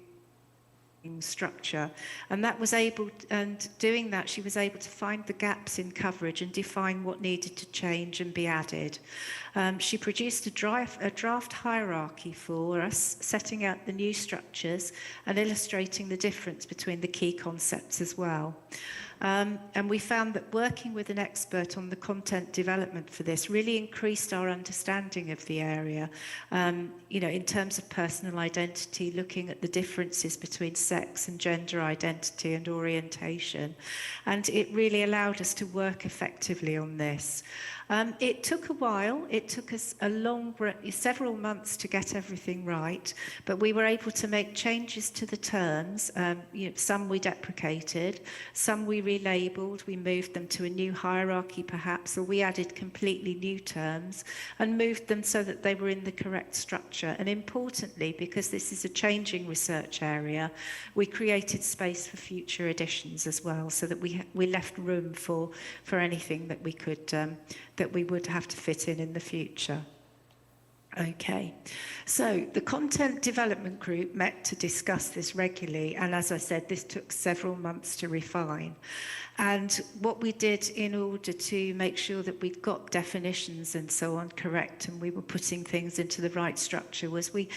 structure, and doing that she was able to find the gaps in coverage and define what needed to change and be added. She produced a draft hierarchy for us, setting out the new structures and illustrating the difference between the key concepts as well. And we found that working with an expert on the content development for this really increased our understanding of the area, in terms of personal identity, looking at the differences between sex and gender identity and orientation. And it really allowed us to work effectively on this. It took a while. It took us several months to get everything right, but we were able to make changes to the terms. Some we deprecated, some we relabeled, we moved them to a new hierarchy perhaps, or we added completely new terms and moved them so that they were in the correct structure. And importantly, because this is a changing research area, we created space for future editions as well, so that we left room for anything that we could that we would have to fit in the future. Okay, so the content development group met to discuss this regularly, and as I said, this took several months to refine. And what we did in order to make sure that we'd got definitions and so on correct, and we were putting things into the right structure, was we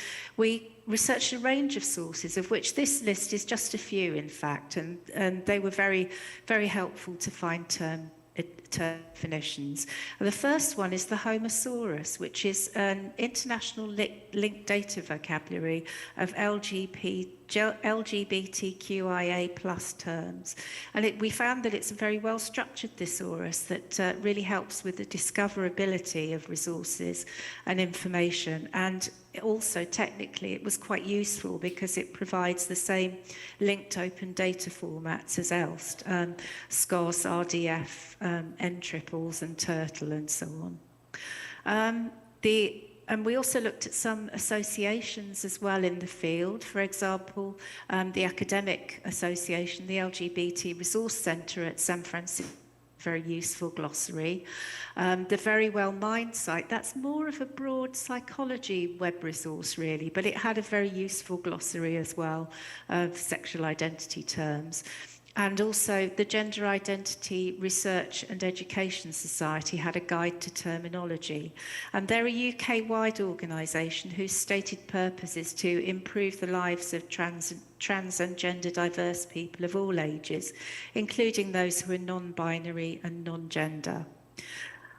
researched a range of sources, of which this list is just a few, in fact, and they were very, very helpful to find definitions. And the first one is the Homosaurus, which is an international linked data vocabulary of LGBTQIA plus terms. And we found that it's a very well-structured thesaurus that really helps with the discoverability of resources and information. And also, technically, it was quite useful because it provides the same linked open data formats as ELSST, SCOS, RDF, N-triples and Turtle and so on. And we also looked at some associations as well in the field. For example, the Academic Association, the LGBT Resource Centre at San Francisco, very useful glossary. The Very Well Mind site, that's more of a broad psychology web resource really, but it had a very useful glossary as well of sexual identity terms. And also the Gender Identity Research and Education Society had a guide to terminology. And they're a UK-wide organisation whose stated purpose is to improve the lives of trans and gender diverse people of all ages, including those who are non-binary and non-gender.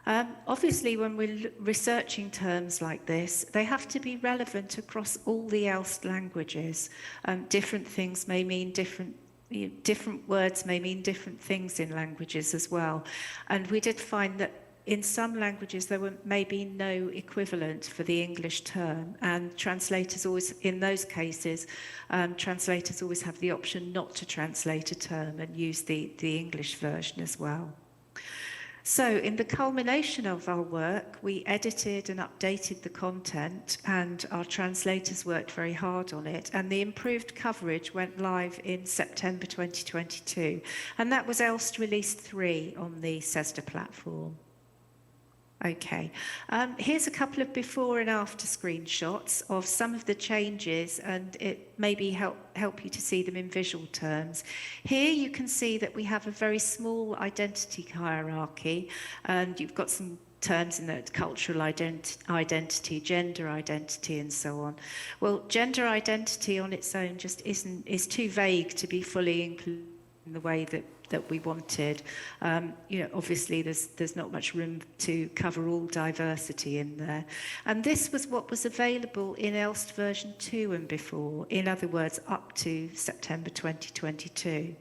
Obviously, when we're researching terms like this, they have to be relevant across all the ELSST languages. Different things may mean different words may mean different things in languages as well. And we did find that in some languages there were maybe no equivalent for the English term, and translators always, in those cases, translators always have the option not to translate a term and use the English version as well. So in the culmination of our work, we edited and updated the content, and our translators worked very hard on it, and the improved coverage went live in September 2022, and that was ELSST Release 3 on the CESDA platform. Okay, here's a couple of before and after screenshots of some of the changes, and it maybe help you to see them in visual terms. Here you can see that we have a very small identity hierarchy, and you've got some terms in that: cultural identity, gender identity, and so on. Well, gender identity on its own just is too vague to be fully included in the way that we wanted. Obviously there's not much room to cover all diversity in there. And this was what was available in ELSST version 2 and before, in other words, up to September 2022.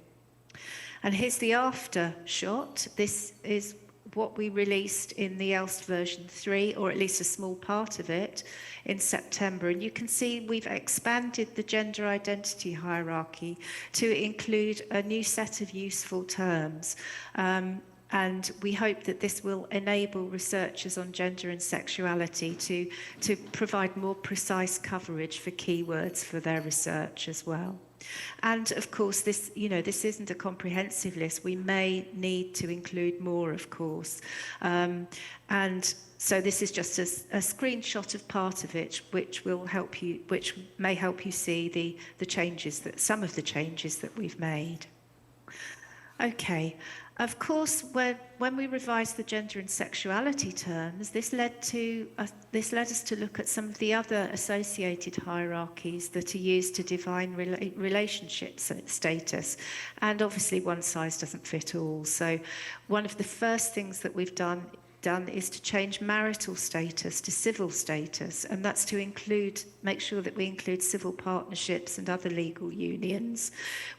And here's the after shot. This is what we released in the ELSST version 3, or at least a small part of it, in September. And you can see we've expanded the gender identity hierarchy to include a new set of useful terms. And we hope that this will enable researchers on gender and sexuality to provide more precise coverage for keywords for their research as well. And of course, this isn't a comprehensive list. We may need to include more, of course. And so this is just a screenshot of part of it, which may help you see some of the changes that we've made. Okay. Of course, when we revised the gender and sexuality terms, this led us to look at some of the other associated hierarchies that are used to define relationship status. And obviously, one size doesn't fit all. So one of the first things that we've done is to change marital status to civil status, and that's to make sure that we include civil partnerships and other legal unions.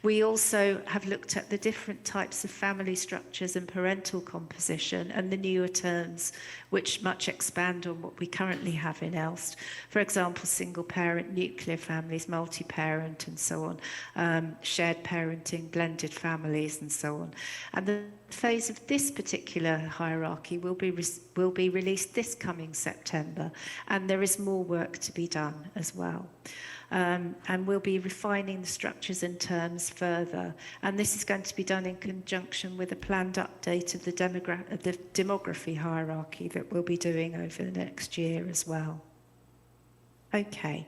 We also have looked at the different types of family structures and parental composition and the newer terms which much expand on what we currently have in ELSST. For example, single parent, nuclear families, multi-parent and so on, shared parenting, blended families and so on. And the phase of this particular hierarchy will be released this coming September, and there is more work to be done as well. And we'll be refining the structures and terms further, and this is going to be done in conjunction with a planned update of the demography hierarchy that we'll be doing over the next year as well. Okay.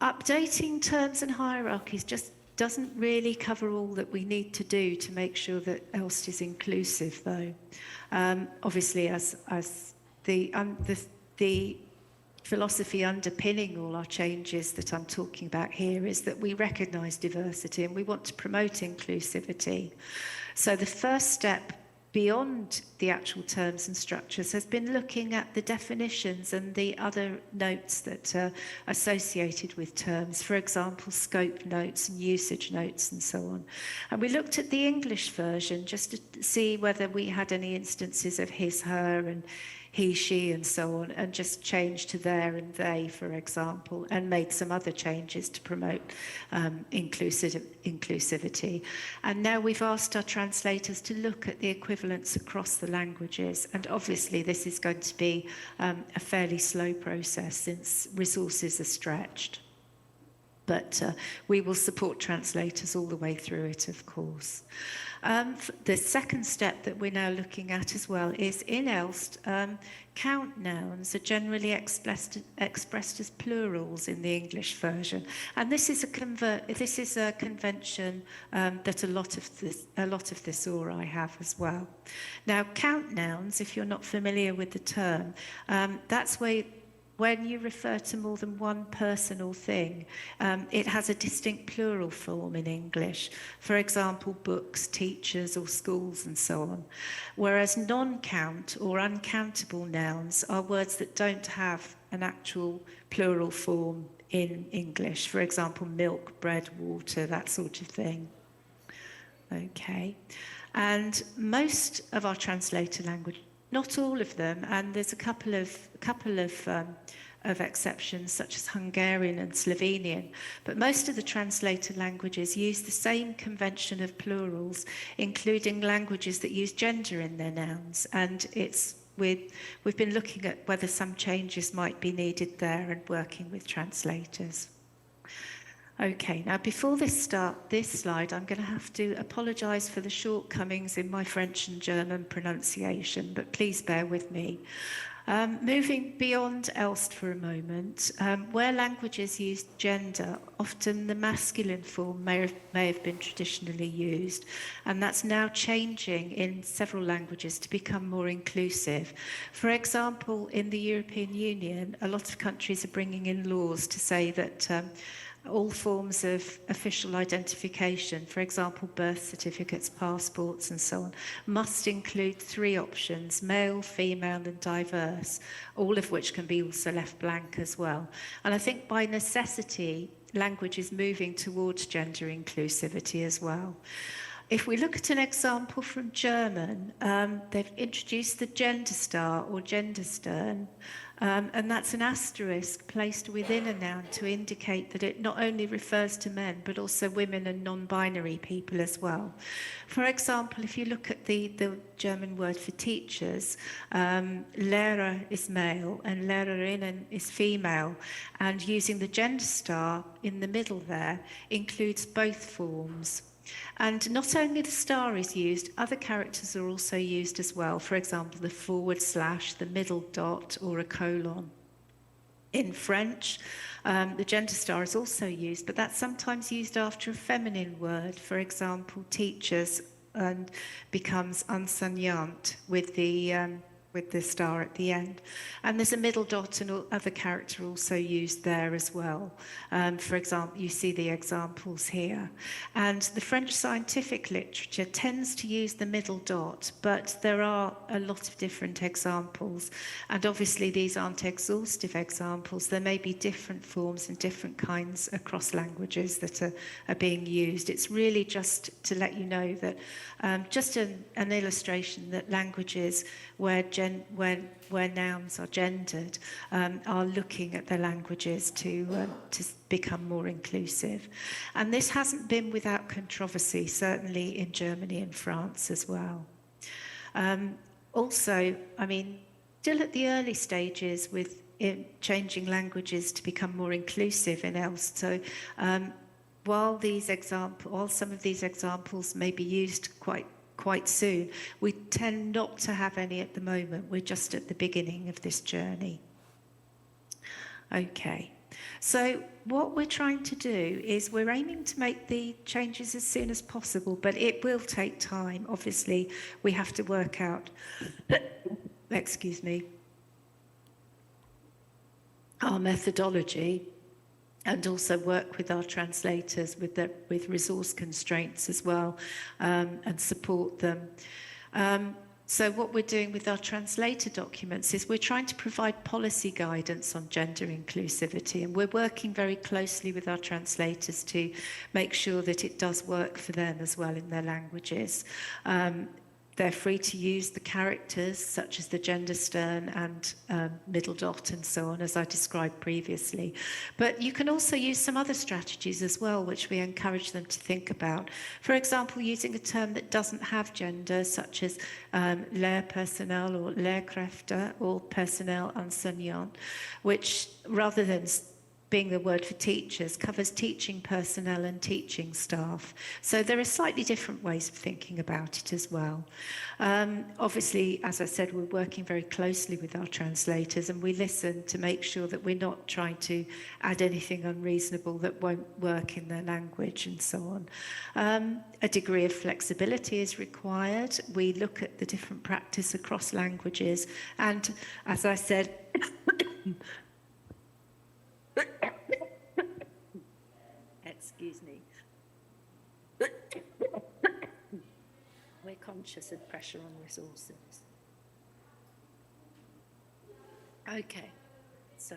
Updating terms and hierarchies just doesn't really cover all that we need to do to make sure that ELSST is inclusive, though. Obviously, as the philosophy underpinning all our changes that I'm talking about here is that we recognise diversity and we want to promote inclusivity. So the first step beyond the actual terms and structures has been looking at the definitions and the other notes that are associated with terms, for example, scope notes and usage notes and so on. And we looked at the English version just to see whether we had any instances of his, her, and he, she, and so on, and just changed to their and they, for example, and made some other changes to promote inclusivity. And now we've asked our translators to look at the equivalents across the languages, and obviously this is going to be a fairly slow process since resources are stretched. But we will support translators all the way through it, of course. The second step that we're now looking at as well is in ELSST, count nouns are generally expressed as plurals in the English version, and this is a convention that a lot of thesauri have as well. Now, count nouns, if you're not familiar with the term, that's when you refer to more than one person or thing, it has a distinct plural form in English. For example, books, teachers, or schools, and so on. Whereas non-count or uncountable nouns are words that don't have an actual plural form in English. For example, milk, bread, water, that sort of thing. Okay. And most of our translator language, not all of them, and there's a couple of exceptions, such as Hungarian and Slovenian, but most of the translator languages use the same convention of plurals, including languages that use gender in their nouns, and we've been looking at whether some changes might be needed there and working with translators. Okay, now before this slide, I'm going to have to apologise for the shortcomings in my French and German pronunciation, but please bear with me. Moving beyond ELSST for a moment, where languages use gender, often the masculine form may have been traditionally used, and that's now changing in several languages to become more inclusive. For example, in the European Union, a lot of countries are bringing in laws to say that all forms of official identification, for example, birth certificates, passports, and so on, must include 3 options: male, female, and diverse, all of which can be also left blank as well. And I think by necessity, language is moving towards gender inclusivity as well. If we look at an example from German, they've introduced the gender star or genderstern, and that's an asterisk placed within a noun to indicate that it not only refers to men, but also women and non-binary people as well. For example, if you look at the German word for teachers, Lehrer is male and Lehrerinnen is female, and using the gender star in the middle there includes both forms. And not only the star is used, other characters are also used as well. For example, the /, the middle dot, or a colon. In French, the gender star is also used, but that's sometimes used after a feminine word. For example, teachers and becomes enseignante with the star at the end. And there's a middle dot and other character also used there as well. For example, you see the examples here. And the French scientific literature tends to use the middle dot, but there are a lot of different examples. And obviously these aren't exhaustive examples. There may be different forms and different kinds across languages that are being used. It's really just to let you know that just an illustration that languages where nouns are gendered are looking at their languages to become more inclusive. And this hasn't been without controversy, certainly in Germany and France as well. Also, I mean, still at the early stages with changing languages to become more inclusive in ELSST. So while some of these examples may be used quite soon, we tend not to have any at the moment. We're just at the beginning of this journey. Okay, so what we're trying to do is we're aiming to make the changes as soon as possible, but it will take time. Obviously, we have to work out, excuse me, our methodology, and also work with our translators with resource constraints as well, and support them. So what we're doing with our translator documents is we're trying to provide policy guidance on gender inclusivity, and we're working very closely with our translators to make sure that it does work for them as well in their languages. They're free to use the characters such as the gender stern and middle dot and so on, as I described previously. But you can also use some other strategies as well, which we encourage them to think about. For example, using a term that doesn't have gender, such as leerpersoneel or leerkräfte or personnel enseignant, which rather than being the word for teachers, covers teaching personnel and teaching staff. So there are slightly different ways of thinking about it as well. Obviously, as I said, we're working very closely with our translators, and we listen to make sure that we're not trying to add anything unreasonable that won't work in their language and so on. A degree of flexibility is required. We look at the different practice across languages, and as I said, excuse me. We're conscious of pressure on resources. Okay, so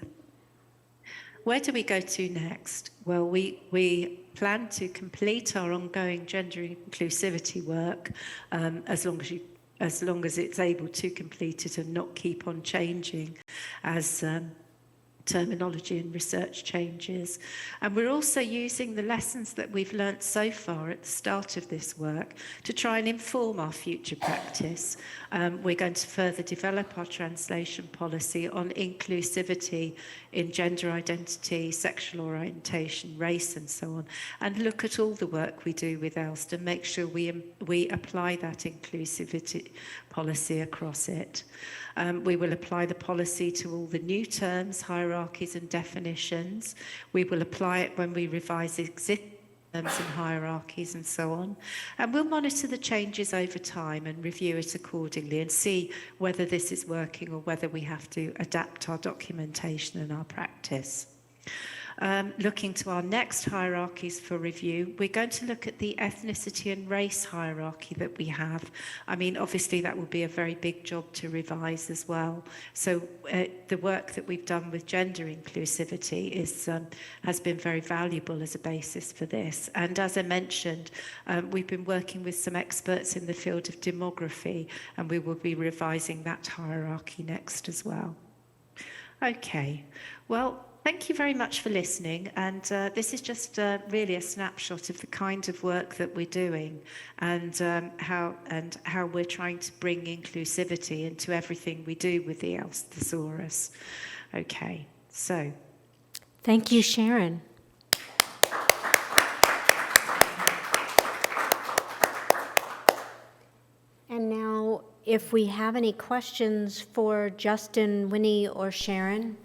where do we go to next? Well, we plan to complete our ongoing gender inclusivity work as long as it's able to complete it and not keep on changing as terminology and research changes. And we're also using the lessons that we've learnt so far at the start of this work to try and inform our future practice. We're going to further develop our translation policy on inclusivity in gender identity, sexual orientation, race, and so on, and look at all the work we do with ELSST and make sure we apply that inclusivity policy across it. We will apply the policy to all the new terms, hierarchies and definitions. We will apply it when we revise existing terms and hierarchies and so on. And we'll monitor the changes over time and review it accordingly and see whether this is working or whether we have to adapt our documentation and our practice. Looking to our next hierarchies for review, we're going to look at the ethnicity and race hierarchy that we have. I mean, obviously that will be a very big job to revise as well. So the work that we've done with gender inclusivity has been very valuable as a basis for this. And as I mentioned, we've been working with some experts in the field of demography, and we will be revising that hierarchy next as well. Okay, well, thank you very much for listening, and this is just really a snapshot of the kind of work that we're doing and how we're trying to bring inclusivity into everything we do with the ELSST Thesaurus. Okay, so. Thank you, Sharon. And now, if we have any questions for Justin, Winny, or Sharon,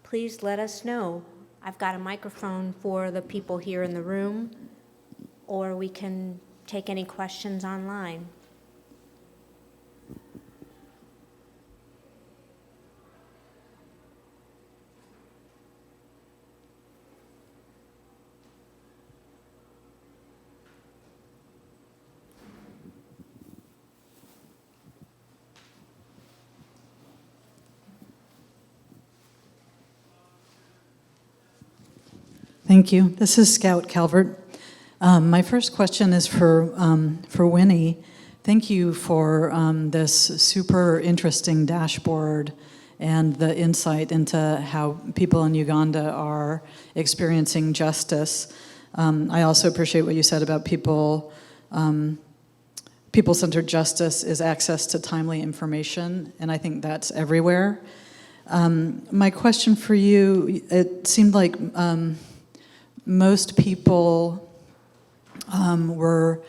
please let us know. I've got a microphone for the people here in the room, or we can take any questions online. Thank you. This is Scout Calvert. My first question is for Winny. Thank you for this super interesting dashboard and the insight into how people in Uganda are experiencing justice. I also appreciate what you said about people-centered justice is access to timely information, and I think that's everywhere. My question for you, it seemed like most people were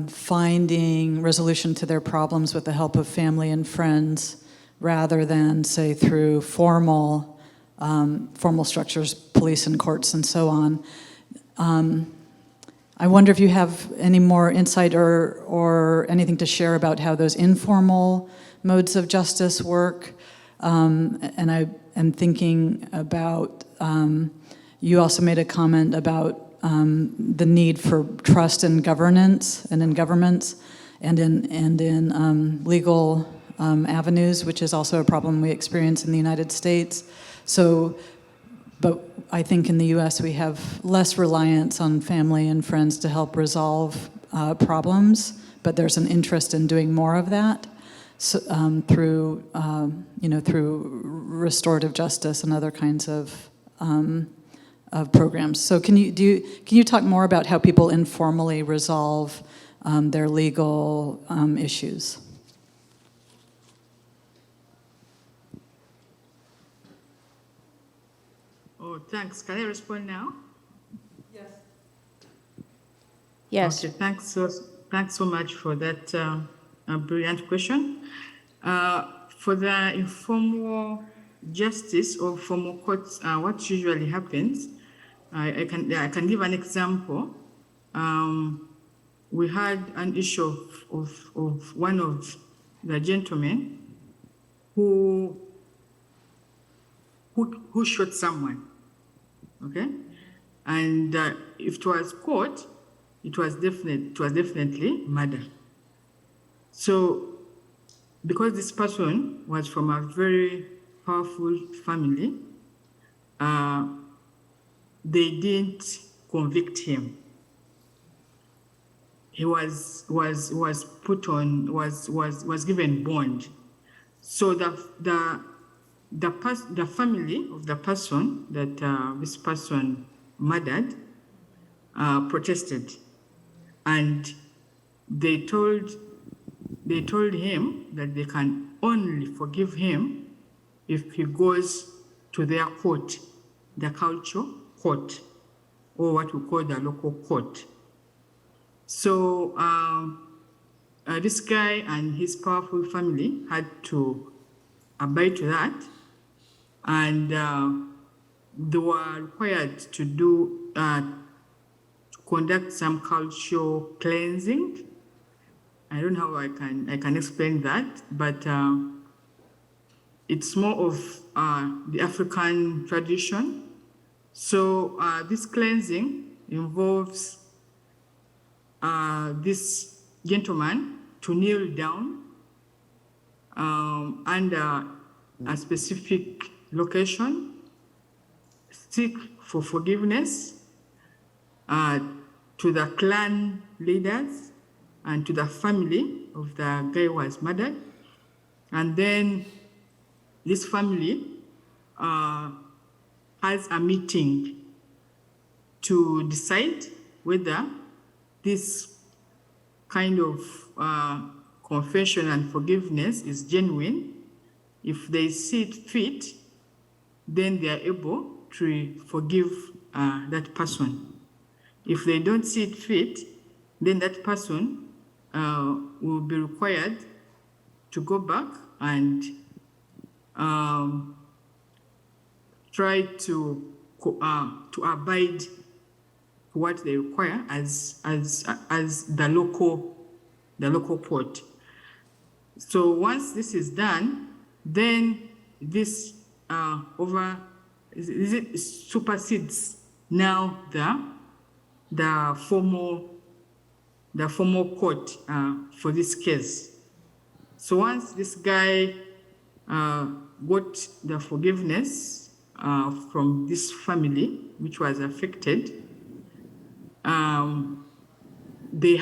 finding resolution to their problems with the help of family and friends rather than, say, through formal structures, police and courts and so on. I wonder if you have any more insight or anything to share about how those informal modes of justice work. And I am thinking about, you also made a comment about the need for trust in governance and in governments and in legal avenues, which is also a problem we experience in the United States. So, but I think in the US we have less reliance on family and friends to help resolve problems, but there's an interest in doing more of that. So, through restorative justice and other kinds of programs. So can you talk more about how people informally resolve their legal issues? Oh, thanks. Can I respond now? Yes. Okay, thanks so much for that brilliant question. For the informal justice or formal courts, what usually happens, I can give an example. We had an issue of one of the gentlemen who shot someone, okay? And if it was caught, it was definitely murder. So, because this person was from a very powerful family, they didn't convict him. He was given bond. So the family of the person that this person murdered protested, and they told him that they can only forgive him if he goes to their court, the cultural court, or what we call the local court. So this guy and his powerful family had to abide to that, and they were required to conduct some cultural cleansing. I don't know how I can explain that, but it's more of the African tradition. So this cleansing involves this gentleman to kneel down under a specific location, seek for forgiveness to the clan leaders and to the family of the guy who was murdered. And then this family has a meeting to decide whether this kind of confession and forgiveness is genuine. If they see it fit, then they are able to forgive that person. If they don't see it fit, then that person will be required to go back and try to abide what they require as the local port. So once this is done, then this it supersedes now the formal court for this case. So once this guy got the forgiveness from this family which was affected, they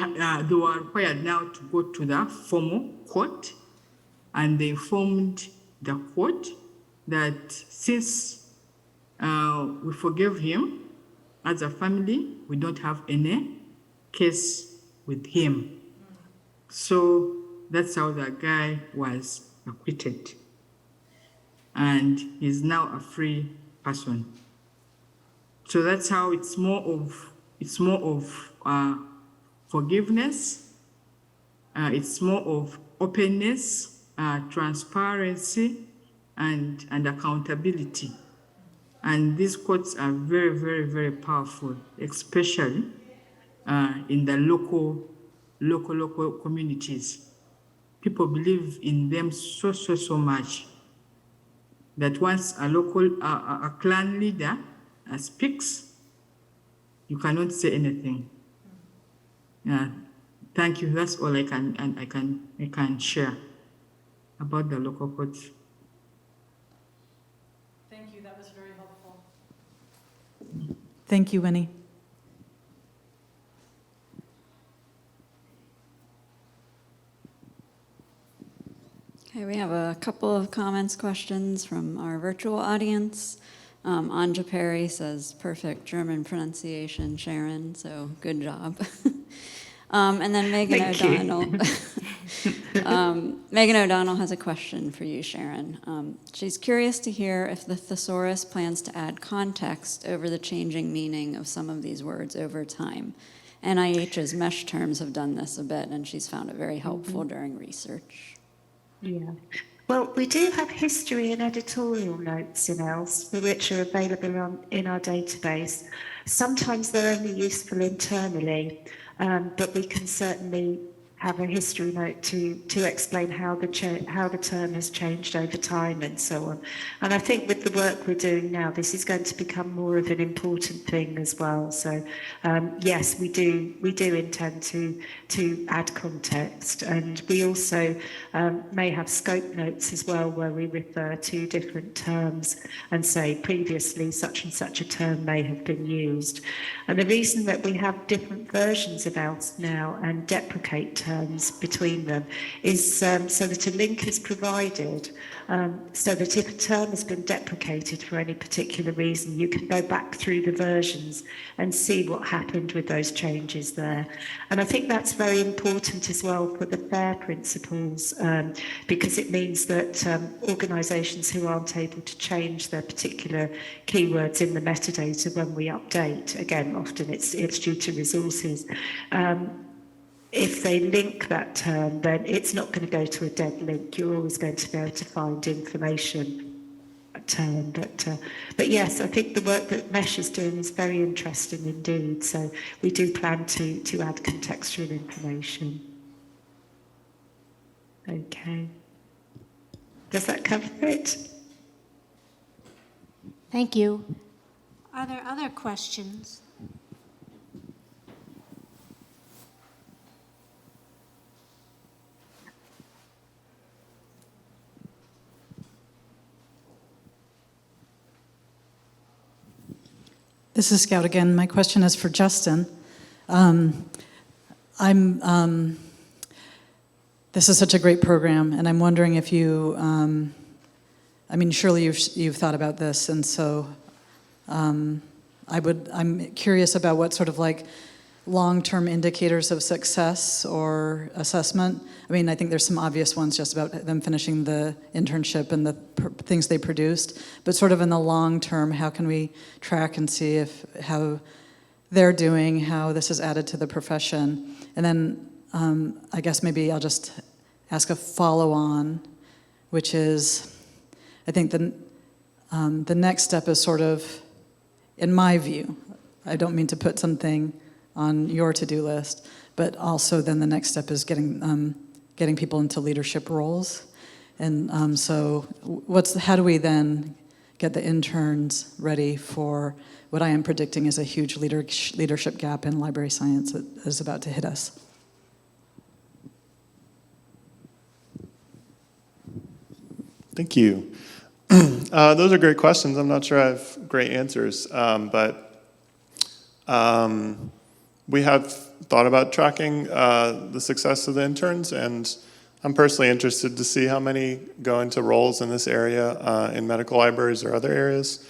were required now to go to the formal court, and they informed the court that since we forgave him as a family, we don't have any case with him. So that's how the guy was acquitted, and he's now a free person. So that's how it's more of forgiveness. It's more of openness, transparency, and accountability. And these courts are very, very, very powerful, especially in the local communities. People believe in them so much that once a clan leader speaks, you cannot say anything. Thank you. That's all I can share about the local courts. Thank you. That was very helpful. Thank you, Winnie. Okay, we have a couple of comments, questions from our virtual audience. Anja Perry says, perfect German pronunciation, Sharon, so good job. And then Megan O'Donnell. Megan O'Donnell has a question for you, Sharon. She's curious to hear if the Thesaurus plans to add context over the changing meaning of some of these words over time. NIH's mesh terms have done this a bit, and she's found it very helpful during research. Yeah. Well, we do have history and editorial notes in ELSST, which are available in our database. Sometimes they're only useful internally, but we can certainly have a history note to explain how the term has changed over time and so on. And I think with the work we're doing now, this is going to become more of an important thing as well. So yes, we do intend to add context, and we also may have scope notes as well, where we refer to different terms and say previously such and such a term may have been used. And the reason that we have different versions of ELSST now and deprecate terms between them is so that a link is provided, so that if a term has been deprecated for any particular reason, you can go back through the versions and see what happened with those changes there. And I think that's very important as well for the FAIR principles, because it means that organisations who aren't able to change their particular keywords in the metadata when we update, again, often it's due to resources, if they link that term, then it's not going to go to a dead link. You're always going to be able to find information term. But yes, I think the work that Mesh is doing is very interesting indeed. So we do plan to add contextual information. Okay. Does that cover it? Thank you. Are there other questions? This is Scout again. My question is for Justin. This is such a great program, and I'm wondering if you, I mean, surely you've thought about this, and so I'm curious about what sort of like long-term indicators of success or assessment. I mean, I think there's some obvious ones just about them finishing the internship and the things they produced, but sort of in the long term, how can we track and see how they're doing, how this is added to the profession? And then I guess maybe I'll just ask a follow-on, which is, I think the next step is sort of, in my view, I don't mean to put something on your to-do list, but also then the next step is getting people into leadership roles. And so how do we then get the interns ready for what I am predicting is a huge leadership gap in library science that is about to hit us? Thank you. Those are great questions. I'm not sure I have great answers, but we have thought about tracking the success of the interns, and I'm personally interested to see how many go into roles in this area in medical libraries or other areas,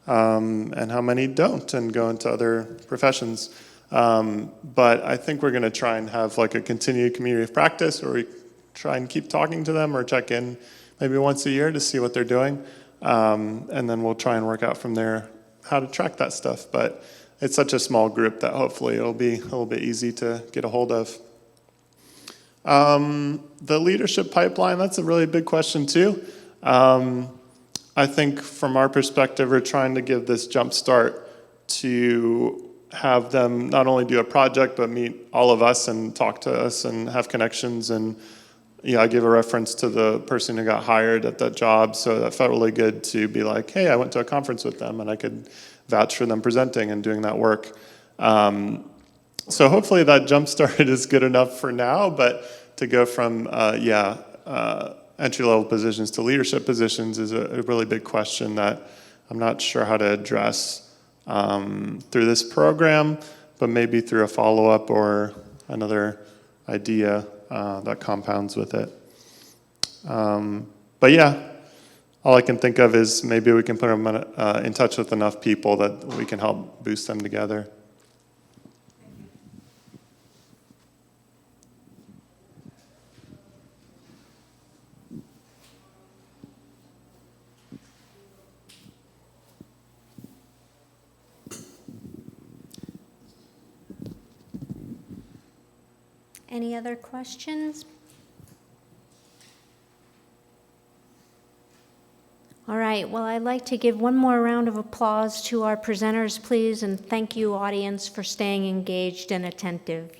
and how many don't and go into other professions. But I think we're going to try and have like a continued community of practice where we try and keep talking to them or check in maybe once a year to see what they're doing. And then we'll try and work out from there how to track that stuff. But it's such a small group that hopefully it'll be a little bit easy to get a hold of. The leadership pipeline, that's a really big question too. I think from our perspective, we're trying to give this jump start to have them not only do a project, but meet all of us and talk to us and have connections. And yeah, I give a reference to the person who got hired at that job, so that felt really good to be like, hey, I went to a conference with them and I could vouch for them presenting and doing that work. So hopefully that jump start is good enough for now, but to go from, entry-level positions to leadership positions is a really big question that I'm not sure how to address through this program, but maybe through a follow-up or another idea that compounds with it. But yeah, all I can think of is maybe we can put them in touch with enough people that we can help boost them together. Any other questions? All right, well, I'd like to give one more round of applause to our presenters, please, and thank you, audience, for staying engaged and attentive.